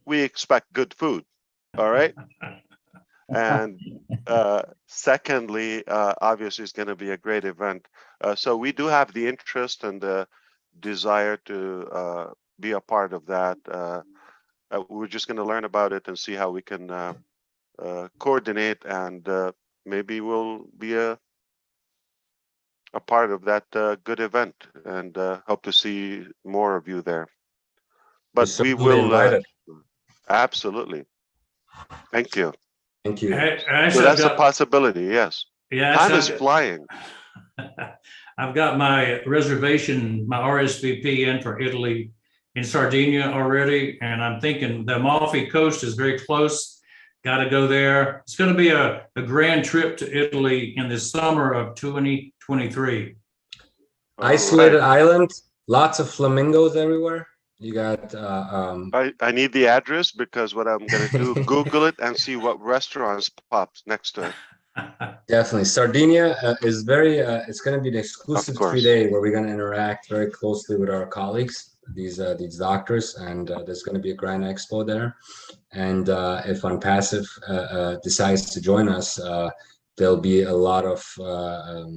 we expect good food. All right. And secondly, obviously, it's going to be a great event. So we do have the interest and the desire to be a part of that. We're just going to learn about it and see how we can coordinate, and maybe we'll be a part of that good event, and hope to see more of you there. But we will absolutely. Thank you. Thank you. So that's a possibility. Yes. Yeah. Time is flying. I've got my reservation, my RSVP in for Italy in Sardinia already, and I'm thinking the Amalfi Coast is very close. Got to go there. It's going to be a grand trip to Italy in the summer of 2023. Isolated island, lots of flamingos everywhere. You got I need the address, because what I'm going to do, Google it and see what restaurants pops next to it. Definitely. Sardinia is very, it's going to be an exclusive 3-day where we're going to interact very closely with our colleagues, these doctors, and there's going to be a grand expo there. And if ONPASSIVE decides to join us, there'll be a lot of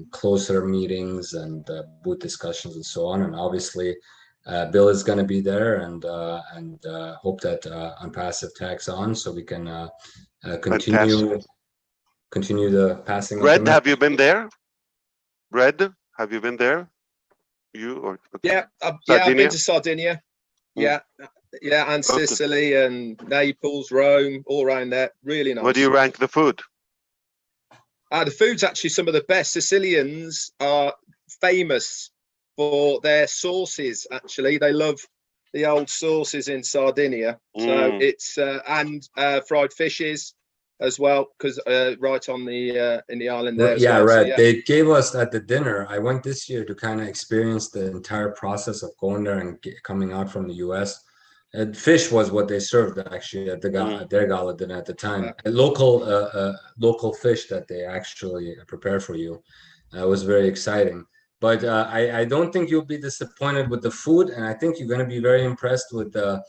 closer meetings and booth discussions and so on. And obviously, Bill is going to be there, and hope that ONPASSIVE tags on so we can continue the passing. Red, have you been there? Red, have you been there? You or yeah, I've been to Sardinia. Yeah, and Sicily and Naples, Rome, all around there. Really nice. What do you rank the food? The food's actually some of the best. Sicilians are famous for their sauces. Actually, they love the old sauces in Sardinia. So it's and fried fishes as well, because right on the in the island there. Yeah, well. right. So, yeah. They gave us at the dinner. I went this year to kind of experience the entire process of going there and coming out from the U.S. And fish was what they served actually at their gala dinner at the time. Yeah. Local fish that they actually prepare for you. Was very exciting. But I don't think you'll be disappointed with the food, and I think you're going to be very impressed with the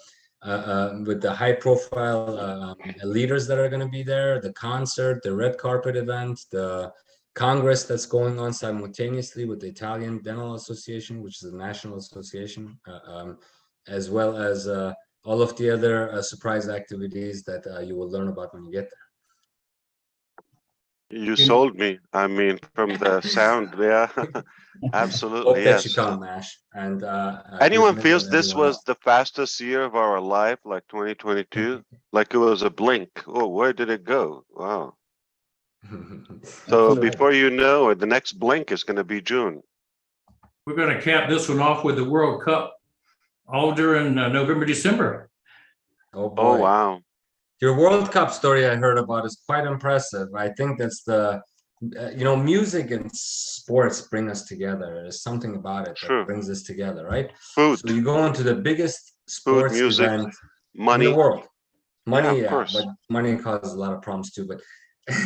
high-profile leaders that are going to be there, the concert, the red carpet event, the congress that's going on simultaneously with the Italian Dental Association, which is a national association, as well as all of the other surprise activities that you will learn about when you get there. You sold me. I mean, from the sound, yeah, absolutely, Hope that you yes. come, Ash. And Anyone Grisminder feels and this everyone was else. the fastest year of our life, like 2022, like it was a blink. Oh, where did it go? Wow. So Absolutely. before you know it, the next blink is going to be June. We're going to cap this one off with the World Cup all during November, December. Oh boy. Oh, wow. Your World Cup story I heard about is quite impressive. I think that's the, music and sports bring us together. There's something about it True. that brings us together, right? Food, So you go into the biggest food, sports music, event in money. the world. Money, of course. but money causes a lot of problems too. But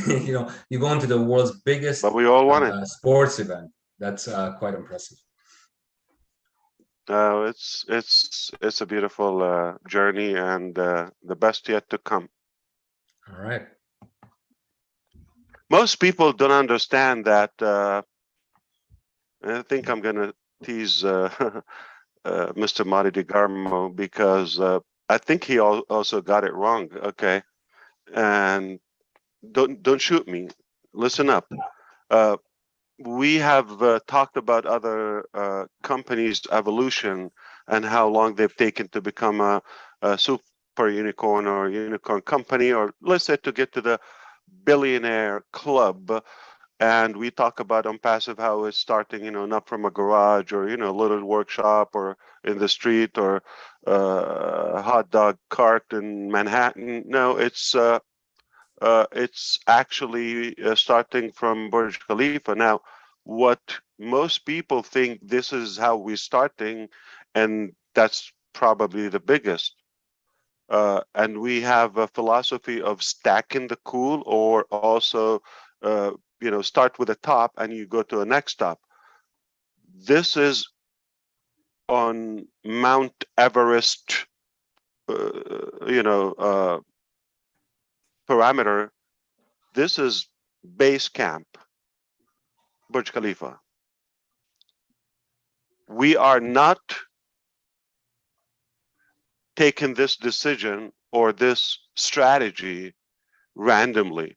you go into the world's biggest But we all want it. sports event. That's quite impressive. It's a beautiful journey, and the best yet to come. All right. Most people don't understand that. I think I'm going to tease Mr. Mari DeGarmo because I think he also got it wrong. Okay, and don't shoot me. Listen up. We have talked about other companies' evolution and how long they've taken to become a super unicorn or unicorn company, or let's say to get to the billionaire club. And we talk about ONPASSIVE, how it's starting, not from a garage or, a little workshop or in the street or a hot dog cart in Manhattan. No, it's actually starting from Burj Khalifa. Now, what most people think this is how we're starting, and that's probably the biggest. And we have a philosophy of stacking the cool, or also, start with the top and you go to the next top. This is on Mount Everest, parameter. This is base camp, Burj Khalifa. We are not taking this decision or this strategy randomly.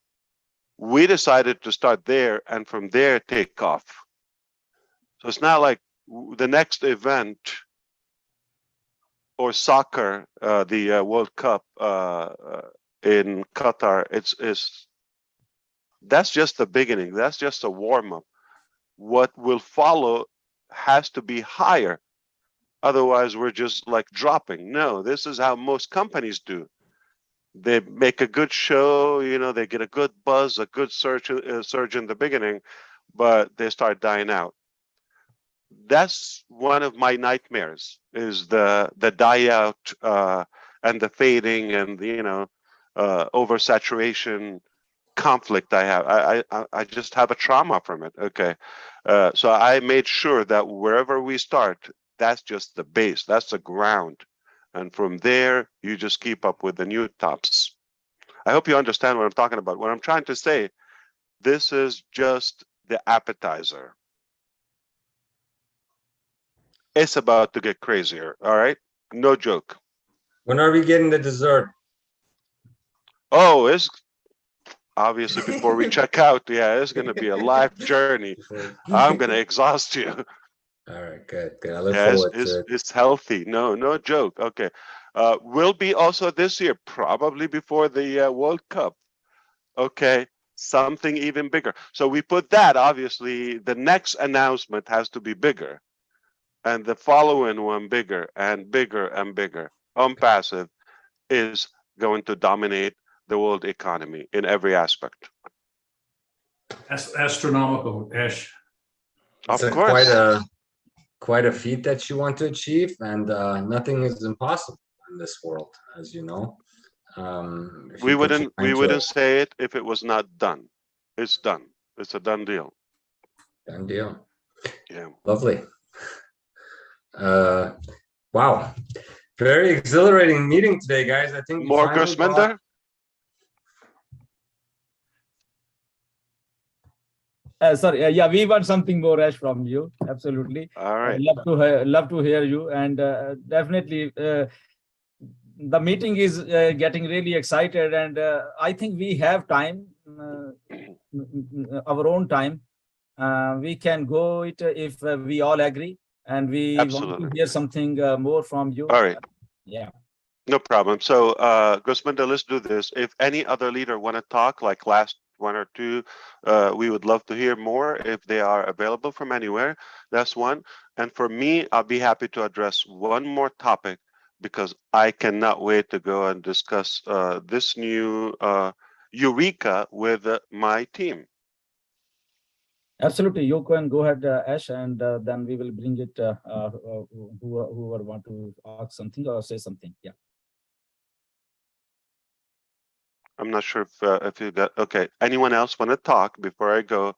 We decided to start there and from there take off. So it's not like the next event or soccer, the World Cup in Qatar. That's just the beginning. That's just a warm up. What will follow has to be higher. Otherwise, we're just like dropping. No, this is how most companies do. They make a good show, they get a good buzz, a good surge in the beginning, but they start dying out. That's one of my nightmares, is the die out and the fading and the oversaturation conflict I have. I just have a trauma from it. Okay, so I made sure that wherever we start, that's just the base, that's the ground, and from there you just keep up with the new tops. I hope you understand what I'm talking about. What I'm trying to say, this is just the appetizer. It's about to get crazier. All right, no joke. When are we getting the dessert? Oh, it's obviously before we check out. Yeah, it's going to be a life journey. I'm going to exhaust you. All right, good. I look forward to it. It's healthy. No joke. Okay. Will be also this year, probably before the World Cup. Okay. Something even bigger. So we put that, obviously, the next announcement has to be bigger. And the following one bigger and bigger and bigger. ONPASSIVE is going to dominate the world economy in every aspect. That's astronomical, Ash. Of It's course. Quite a feat that you want to achieve, and nothing is impossible in this world, as you know. We wouldn't say it if it was not done. It's done. It's a done deal. Done deal. Yeah. Lovely. Wow. Very exhilarating meeting today, guys. I think more Gersminder. Sorry, yeah, we want something more, Ash, from you. Absolutely. All right. Love to hear you, and definitely the meeting is getting really excited, and I think we have time, our own time. We can go it if we all agree, and we want Absolutely. to hear something more from you. All right. Yeah. No problem. So, Gusminda, let's do this. If any other leader want to talk, like last one or two, we would love to hear more if they are available from anywhere. That's one. And for me, I'll be happy to address one more topic because I cannot wait to go and discuss this new Eureka with my team. Absolutely, you can go ahead, Ash, and then we will bring it. Whoever want to ask something or say something. Yeah. I'm not sure if you got okay. Anyone else want to talk before I go?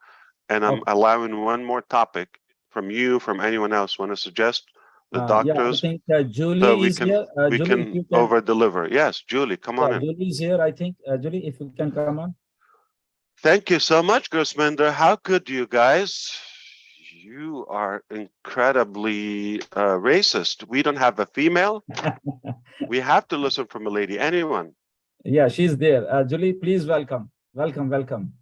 And I'm allowing one more topic from you, from anyone else want to suggest the doctors. Yeah, I think Julie so we is can, here. we Julie, can over deliver. Yes, Julie, come on in. Julie is here. I think Julie, if you can come on. Thank you so much, Gusminder. How good you guys? You are incredibly racist. We don't have a female. We have to listen from a lady. Anyone? Yeah, she's there. Julie, please welcome. Welcome.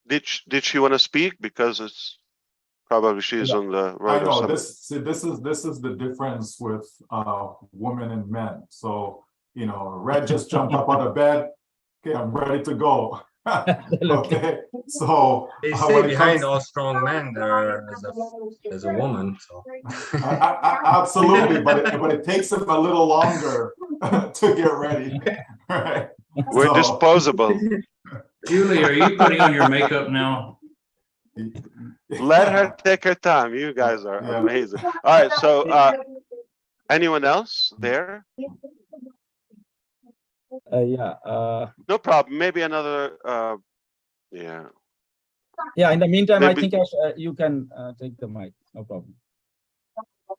Did she want to speak? Because it's probably she's on the road. I know this is the difference with women and men. So, you know, Red just jumped up out of bed. Okay, I'm ready to go. Okay, so they say behind all strong men there's a woman. So absolutely, but it takes them a little longer to get ready. Right? We're disposable. Julie, are you putting on your makeup now? Let her take her time. You guys are amazing. All right, so anyone else there? No problem. Maybe another. Yeah. In the meantime, maybe. I think you can take the mic. No problem.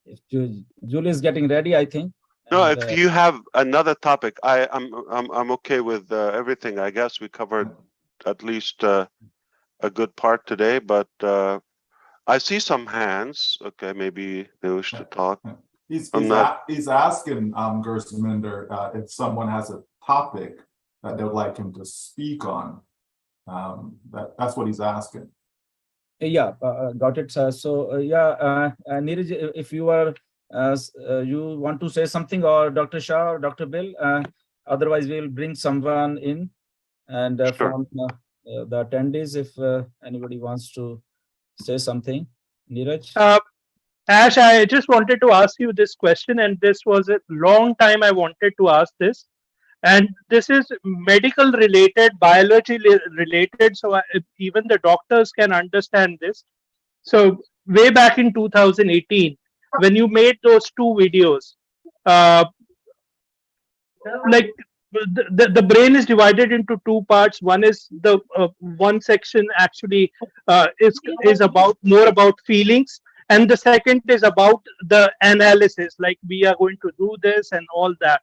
If Julie is getting ready, I think. No, and, if you have another topic, I'm okay with everything. I guess we covered at least a good part today, but I see some hands. Okay, maybe they wish to talk. He's asking Gusminder if someone has a topic that they would like him to speak on. That's what he's asking. Yeah, got it. So Neeraj, if you are you want to say something, or Dr. Shah or Dr. Bill, otherwise we will bring someone in, and from the attendees, if anybody wants to say something. Neeraj. Ash, I just wanted to ask you this question, and this was a long time I wanted to ask this. And this is medical related, biology related, so even the doctors can understand this. So way back in 2018, when you made those two videos, like the brain is divided into two parts. One is the one section actually is about more about feelings, and the second is about the analysis, like we are going to do this and all that.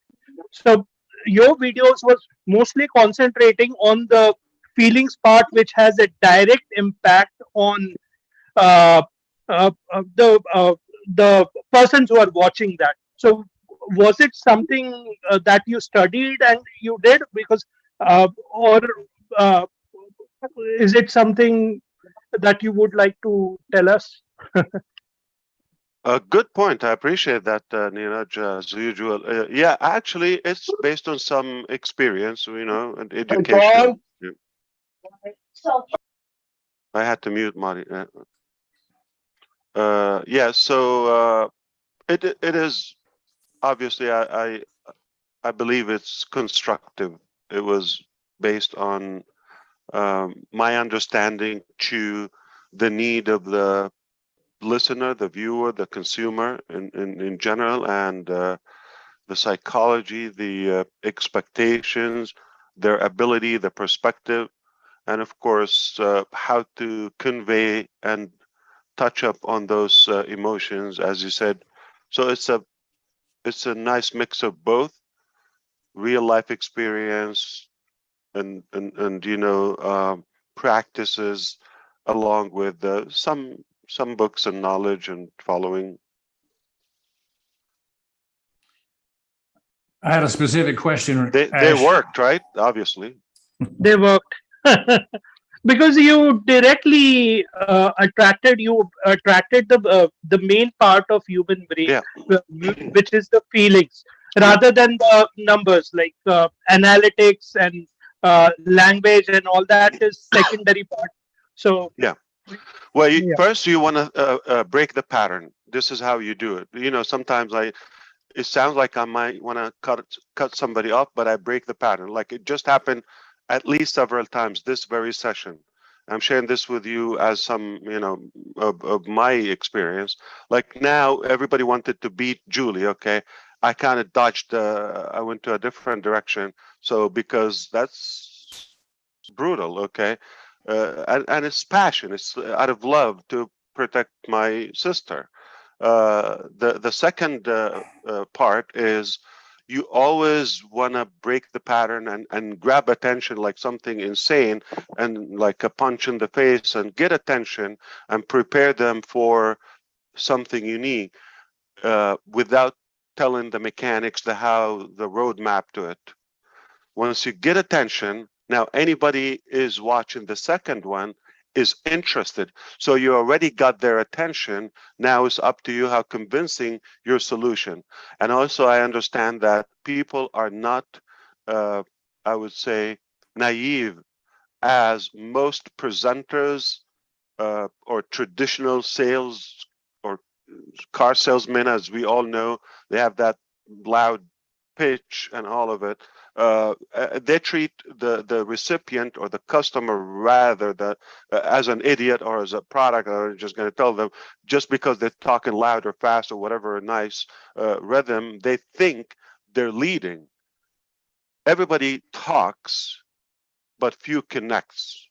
So your videos was mostly concentrating on the feelings part, which has a direct impact on the persons who are watching that. So was it something that you studied and you did, because or is it something that you would like to tell us? A good point. I appreciate that, Neeraj, as usual. Yeah, actually, it's based on some experience, you know, and education. Yeah. I had to mute Mari. So it is obviously I believe it's constructive. It was based on my understanding to the need of the listener, the viewer, the consumer in general, and the psychology, the expectations, their ability, the perspective, and of course how to convey and touch up on those emotions, as you said. So it's a nice mix of both real life experience, practices along with some books and knowledge and following. I had a specific question. They Ash. worked, right? Obviously. They worked. Because you directly attracted the main part of human brain, Yeah. which is the feelings, rather than the numbers like analytics and language and all that is secondary part. So Yeah. Well, Yeah. first you want to break the pattern. This is how you do it. Sometimes it sounds like I might want to cut somebody off, but I break the pattern. Like it just happened at least several times this very session. I'm sharing this with you as some, of my experience. Like now, everybody wanted to beat Julie. Okay, I kind of dodged. I went to a different direction. So because that's brutal. Okay, and it's passion. It's out of love to protect my sister. The second part is you always want to break the pattern and grab attention like something insane and like a punch in the face and get attention and prepare them for something unique without telling the mechanics, the roadmap to it. Once you get attention, now anybody is watching the second one is interested. So you already got their attention. Now it's up to you how convincing your solution. And also I understand that people are not, I would say, naive as most presenters or traditional sales or car salesmen, as we all know, they have that loud pitch and all of it. They treat the recipient or the customer rather as an idiot or as a product, or just going to tell them just because they're talking loud or fast or whatever nice rhythm, they think they're leading. Everybody talks, but few connects.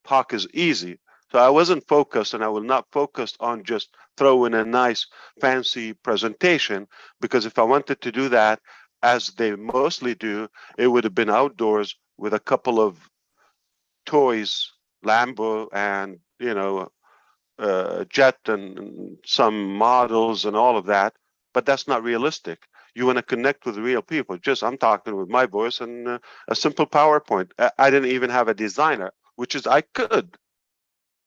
Talk is easy. So I wasn't focused, and I will not focus on just throwing a nice fancy presentation, because if I wanted to do that, as they mostly do, it would have been outdoors with a couple of toys, Lambo and, jet and some models and all of that. But that's not realistic. You want to connect with real people. I'm talking with my voice and a simple PowerPoint. I didn't even have a designer, which is I could.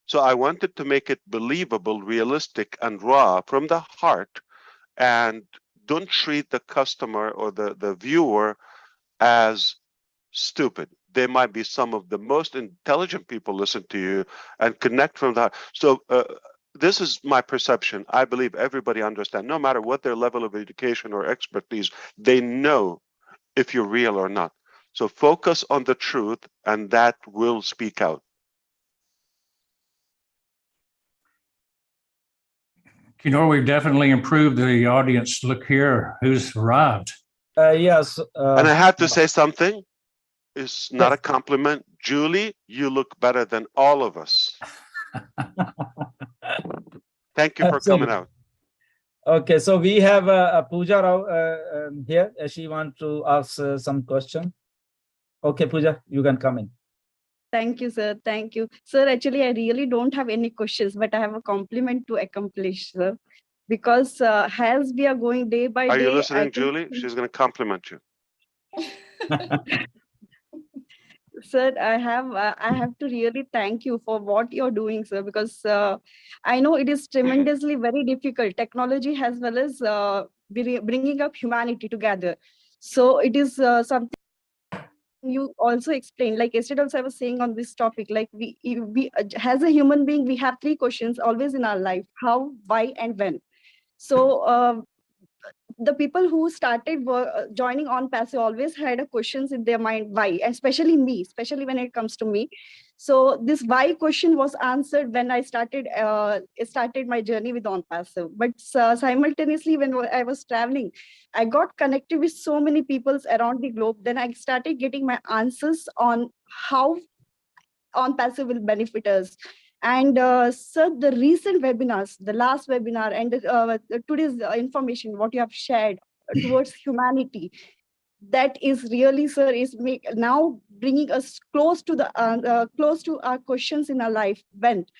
So I wanted to make it believable, realistic, and raw from the heart, and don't treat the customer or the viewer as stupid. They might be some of the most intelligent people listen to you and connect from that. So this is my perception. I believe everybody understands, no matter what their level of education or expertise, they know if you're real or not. So focus on the truth, and that will speak out. Kianor, we've definitely improved the audience. Look here, who's arrived. Yes. And I have to say something. It's not a compliment. Julie, you look better than all of us. Thank you for coming out. Okay, so we have Pooja Rao here. She wants to ask some question. Okay, Pooja, you can come in. Thank you, sir. Thank you. Sir, actually, I really don't have any questions, but I have a compliment to accomplish, sir. Because as we are going day by day... Are you listening, Julie? She's going to compliment you. Sir, I have to really thank you for what you're doing, sir, because I know it is tremendously very difficult. Technology as well as bringing up humanity together. So it is something you also explained, like yesterday also I was saying on this topic, like we as a human being, we have three questions always in our life: how, why, and when. So the people who started joining ONPASSIVE always had a questions in their mind, why, especially me, especially when it comes to me. So this why question was answered when I started my journey with ONPASSIVE. But simultaneously, when I was traveling, I got connected with so many people around the globe. Then I started getting my answers on how ONPASSIVE will benefit us. And sir, the recent webinars, the last webinar and today's information, what you have shared towards humanity, that is really, sir, is now bringing us close to our questions in our life went.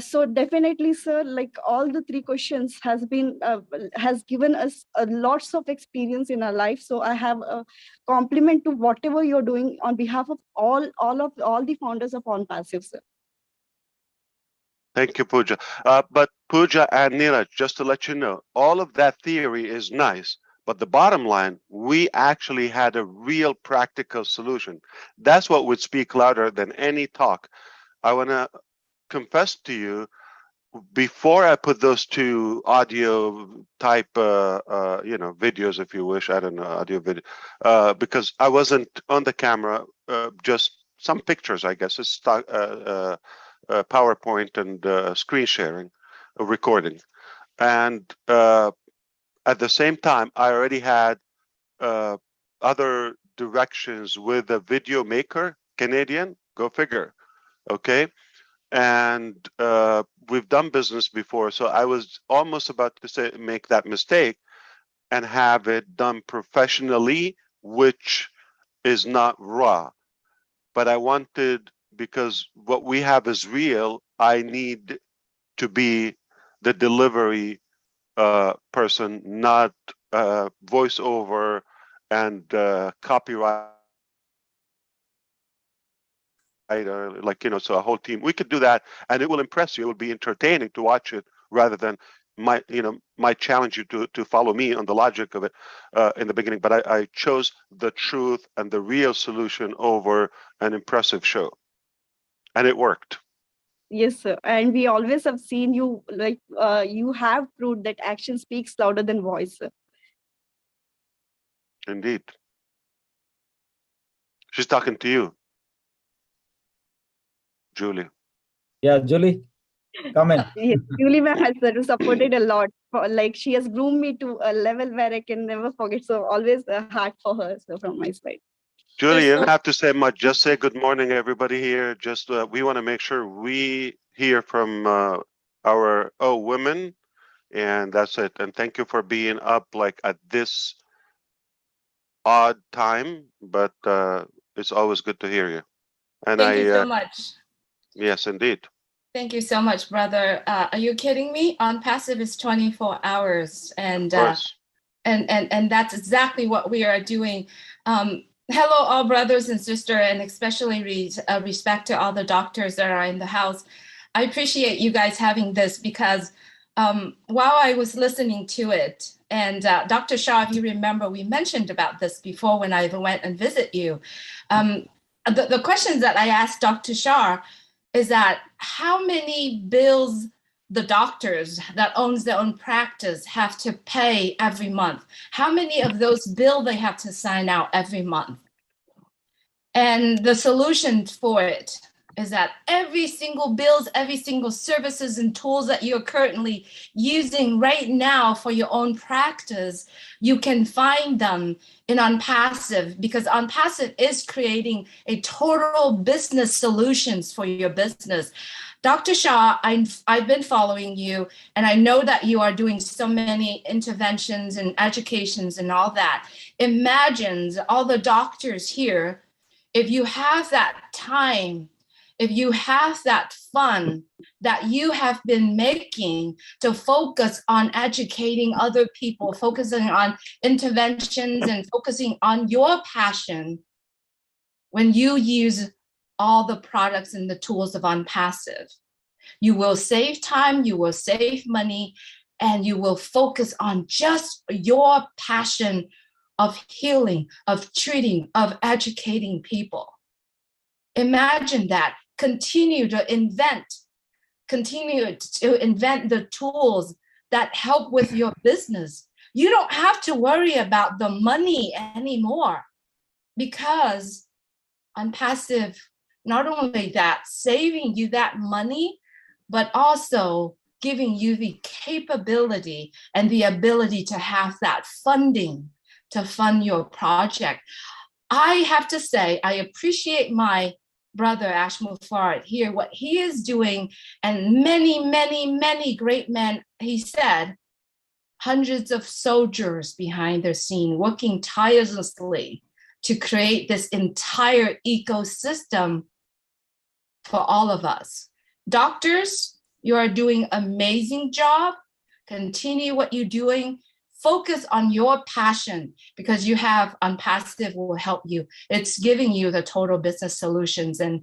So definitely, sir, like all the three questions has given us lots of experience in our life. So I have a compliment to whatever you're doing on behalf of all the founders of ONPASSIVE, sir. Thank you, Pooja. But Pooja and Neeraj, just to let you know, all of that theory is nice, but the bottom line, we actually had a real practical solution. That's what would speak louder than any talk. I want to confess to you, before I put those two audio type, videos, if you wish, I don't know, audio video, because I wasn't on the camera, just some pictures, I guess, it's PowerPoint and screen sharing, recording. And at the same time, I already had other directions with a video maker, Canadian, go figure, okay? And we've done business before, so I was almost about to make that mistake and have it done professionally, which is not raw. But I wanted, because what we have is real, I need to be the delivery person, not voiceover and copyright. So a whole team, we could do that and it will impress you. It will be entertaining to watch it rather than might challenge you to follow me on the logic of it in the beginning. But I chose the truth and the real solution over an impressive show. And it worked. Yes, sir. And we always have seen you, like, you have proved that action speaks louder than voice, sir. Indeed. She's talking to you, Julie. Yeah, Julie, come in. Yes, Julie ma'am has supported a lot. Like, she has groomed me to a level where I can never forget. So always a heart for her, so from my side. Julie, you don't have to say much. Just say good morning, everybody here. Just we want to make sure we hear from our women, and that's it. And thank you for being up like at this odd time, but it's always good to hear you. And Thank you so much. Yes, indeed. Thank you so much, brother. Are you kidding me? ONPASSIVE is 24 hours, and and that's exactly what we are doing. Hello, all brothers and sisters, and especially respect to all the doctors that are in the house. I appreciate you guys having this because while I was listening to it, and Dr. Shah, if you remember, we mentioned about this before when I went and visit you. The questions that I asked Dr. Shah is that how many bills the doctors that owns their own practice have to pay every month? How many of those bills they have to sign out every month? And the solution for it is that every single bills, every single services and tools that you're currently using right now for your own practice, you can find them in ONPASSIVE, because ONPASSIVE is creating a total business solutions for your business. Dr. Shah, I've been following you, and I know that you are doing so many interventions and educations and all that. Imagine all the doctors here, if you have that time, if you have that fun that you have been making to focus on educating other people, focusing on interventions and focusing on your passion, when you use all the products and the tools of ONPASSIVE, you will save time, you will save money, and you will focus on just your passion of healing, of treating, of educating people. Imagine that. Continue to invent the tools that help with your business. You don't have to worry about the money anymore, because ONPASSIVE, not only that, saving you that money, but also giving you the capability and the ability to have that funding to fund your project. I have to say, I appreciate my brother Ash Mufareh here, what he is doing, and many, many, many great men, he said, hundreds of soldiers behind the scene, working tirelessly to create this entire ecosystem for all of us. Doctors, you are doing an amazing job. Continue what you're doing. Focus on your passion, because you have ONPASSIVE will help you. It's giving you the total business solutions. And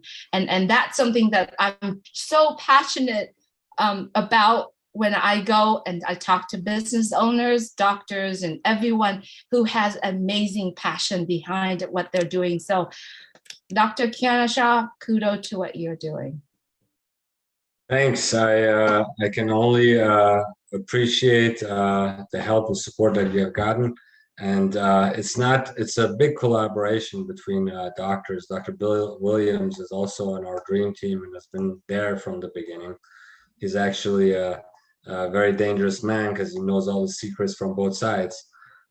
that's something that I'm so passionate about when I go and I talk to business owners, doctors, and everyone who has amazing passion behind what they're doing. So Dr. Kianor Shah, kudos to what you're doing. Thanks. I can only appreciate the help and support that you have gotten. And it's a big collaboration between doctors. Dr. Bill Williams is also on our dream team and has been there from the beginning. He's actually a very dangerous man because he knows all the secrets from both sides.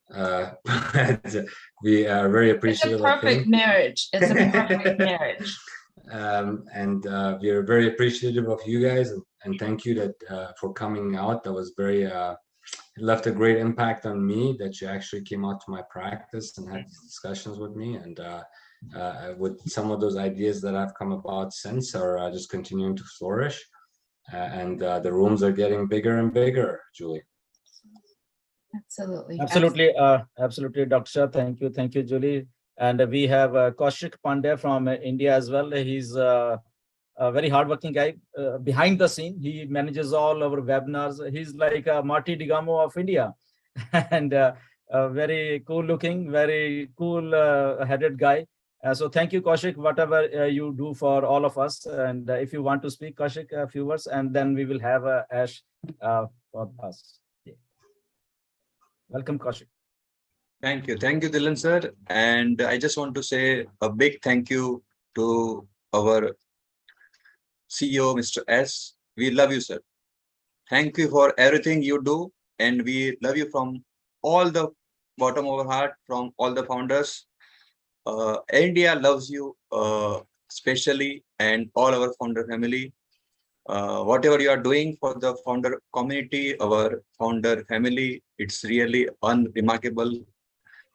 But we are very appreciative of him. It's a perfect marriage. It's a perfect marriage. And we are very appreciative of you guys, and thank you for coming out. That was very it left a great impact on me that you actually came out to my practice and had discussions with me, and with some of those ideas that have come about since are just continuing to flourish, and the rooms are getting bigger and bigger, Julie. Absolutely. Absolutely, Dr. Shah. Thank you, Julie. And we have Kaushik Pandey from India as well. He's a very hardworking guy behind the scene. He manages all our webinars. He's like a Marty Digamo of India, and very cool looking, very cool headed guy. So thank you, Kaushik, whatever you do for all of us. And if you want to speak, Kaushik, a few words, and then we will have Ash for us. Yeah. Welcome, Kaushik. Thank you, Dylan sir. And I just want to say a big thank you to our CEO, Mr. S. We love you, sir. Thank you for everything you do, and we love you from all the bottom of our heart, from all the founders. India loves you especially, and all our founder family. Whatever you are doing for the founder community, our founder family, it's really unremarkable.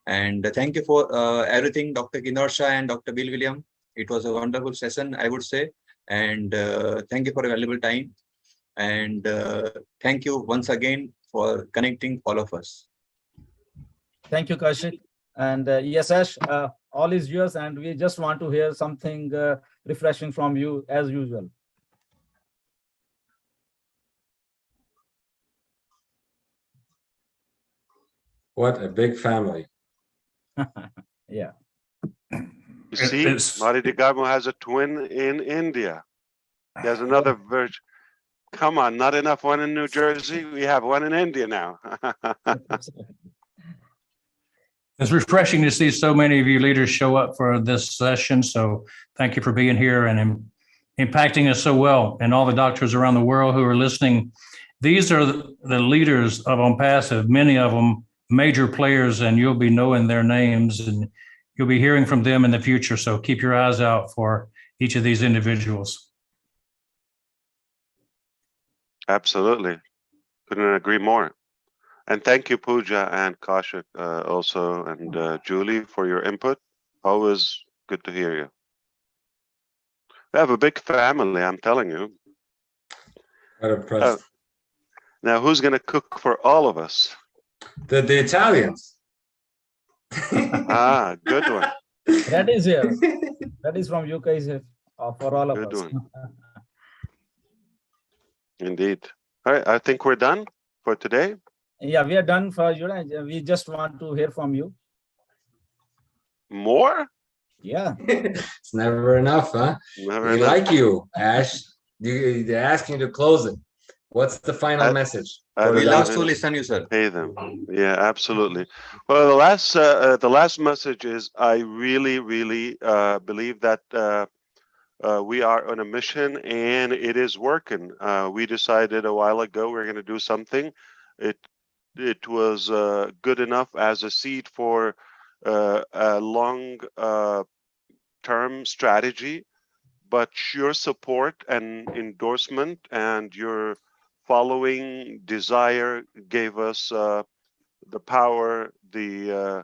And thank you for everything, Dr. Kianor Shah and Dr. Bill Williams. It was a wonderful session, I would say. And thank you for a valuable time. And thank you once again for connecting all of us. Thank you, Kaushik. And yes, Ash, all is yours. And we just want to hear something refreshing from you as usual. What a big family. Yeah. You see, Marty Digamo has a twin in India. He has another version. Come on, not enough one in New Jersey. We have one in India now. It's refreshing to see so many of you leaders show up for this session. So thank you for being here and impacting us so well. And all the doctors around the world who are listening. These are the leaders of ONPASSIVE, many of them major players, and you'll be knowing their names and you'll be hearing from them in the future. So keep your eyes out for each of these individuals. Absolutely. Couldn't agree more. And thank you, Pooja and Kaushik also, and Julie for your input. Always good to hear you. We have a big family, I'm telling you. What impressed. Now, who's going to cook for all of us? The Italians. Ah, good one. That is here. That is from UK is here for all of Good us. one. Indeed. All right, I think we're done for today. Yeah, we are done for you. We just want to hear from you. More? Yeah. It's never enough, huh? Never We enough. like you, Ash. They're asking you to close it. What's the final message? We love to listen you, sir. Pay them. Yeah, absolutely. Well, the last message is I really believe that we are on a mission and it is working. We decided a while ago we're going to do something. It was good enough as a seed for a long term strategy, but your support and endorsement and your following desire gave us the power, the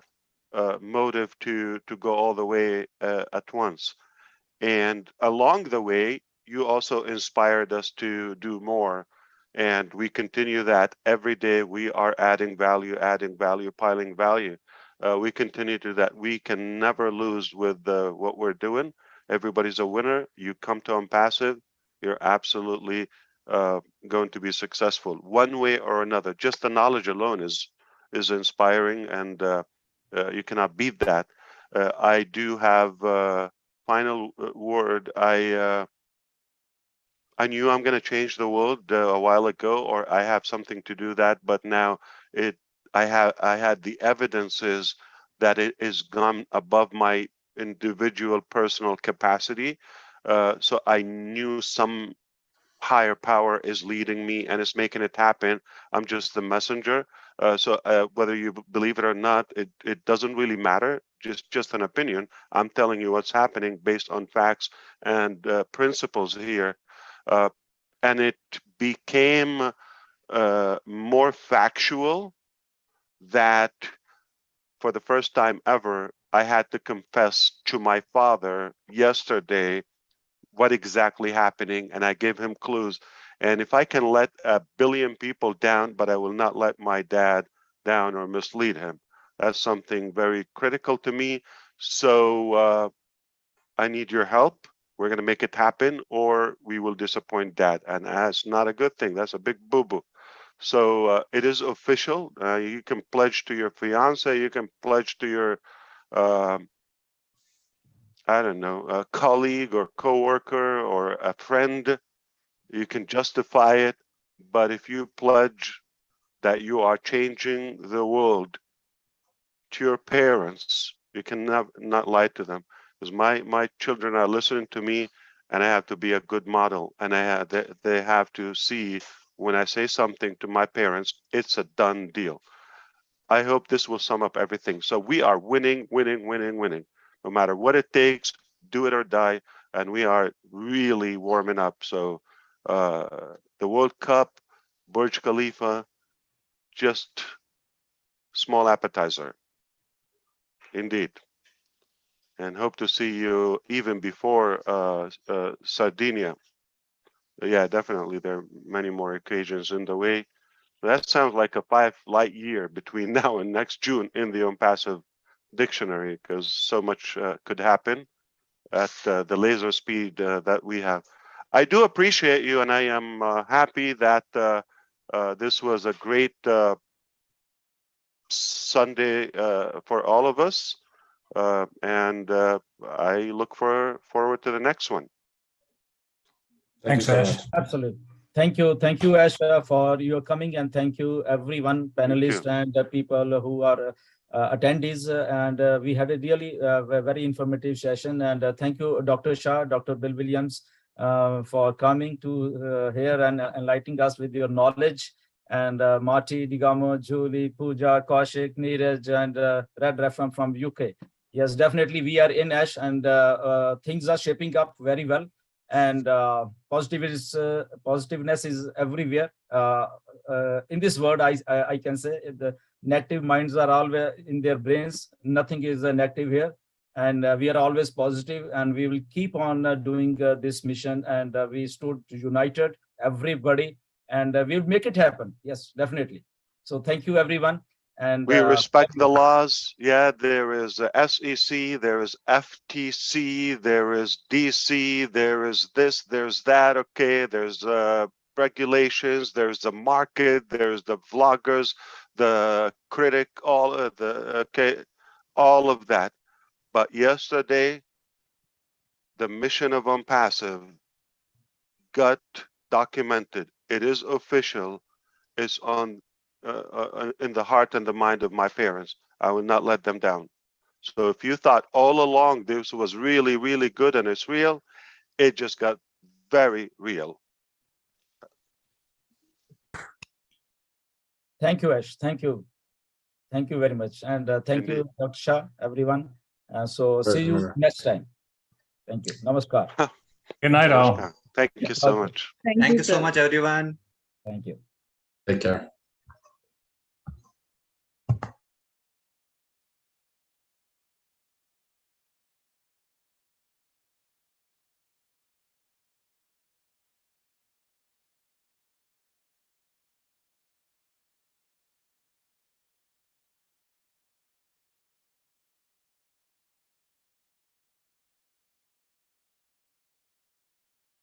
motive to go all the way at once. And along the way, you also inspired us to do more. And we continue that every day. We are adding value, piling value. We continue to do that. We can never lose with what we're doing. Everybody's a winner. You come to ONPASSIVE, you're absolutely going to be successful one way or another. Just the knowledge alone is inspiring, and you cannot beat that. I do have final word. I knew I'm going to change the world a while ago, or I have something to do that, but now I had the evidences that it is gone above my individual personal capacity. So I knew some higher power is leading me and is making it happen. I'm just the messenger. So whether you believe it or not, it doesn't really matter. Just an opinion. I'm telling you what's happening based on facts and principles here. And it became more factual that for the first time ever, I had to confess to my father yesterday what exactly happening, and I gave him clues. And if I can let 1 billion people down, but I will not let my dad down or mislead him, that's something very critical to me. So I need your help. We're going to make it happen, or we will disappoint dad. And that's not a good thing. That's a big boo-boo. So it is official. You can pledge to your fiance. You can pledge to your, I don't know, a colleague or coworker or a friend. You can justify it. But if you pledge that you are changing the world to your parents, you can not lie to them. Because my children are listening to me, and I have to be a good model, and they have to see when I say something to my parents, it's a done deal. I hope this will sum up everything. So we are winning, winning, winning, winning. No matter what it takes, do it or die, and we are really warming up. So the World Cup, Burj Khalifa, just small appetizer, indeed. And hope to see you even before Sardinia. Yeah, definitely. There are many more occasions in the way. That sounds like a 5 light year between now and next June in the ONPASSIVE dictionary, because so much could happen at the laser speed that we have. I do appreciate you, and I am happy that this was a great Sunday for all of us. And I look forward to the next one. Thanks, Ash. Absolutely. Thank you, Ash, for your coming, and thank you, everyone, panelists and people who are attendees. And we had a really very informative session. And thank you, Dr. Shah, Dr. Bill Williams, for coming to here and enlightening us with your knowledge. And Marty, Digamo, Julie, Pooja, Kaushik, Neeraj, and Red Refam from UK. Yes, definitely we are in Ash, and things are shaping up very well. And positiveness is everywhere. In this world, I can say the negative minds are always in their brains. Nothing is negative here. And we are always positive, and we will keep on doing this mission. And we stood united, everybody, and we will make it happen. Yes, definitely. So thank you, everyone. And we respect the laws. Yeah, there is SEC, there is FTC, there is DC, there is this, there's that. Okay, there's regulations, there's the market, there's the vloggers, the critic, all of that. But yesterday, the mission of ONPASSIVE got documented. It is official. It's on in the heart and the mind of my parents. I will not let them down. So if you thought all along this was really, really good and it's real, it just got very real. Thank you, Ash. Thank you. Thank you very much. And thank you, Dr. Shah, everyone. So see you next time. Thank you. Namaskar. Good night, all. Thank you so much. Thank you so much, everyone. Thank you. Take care.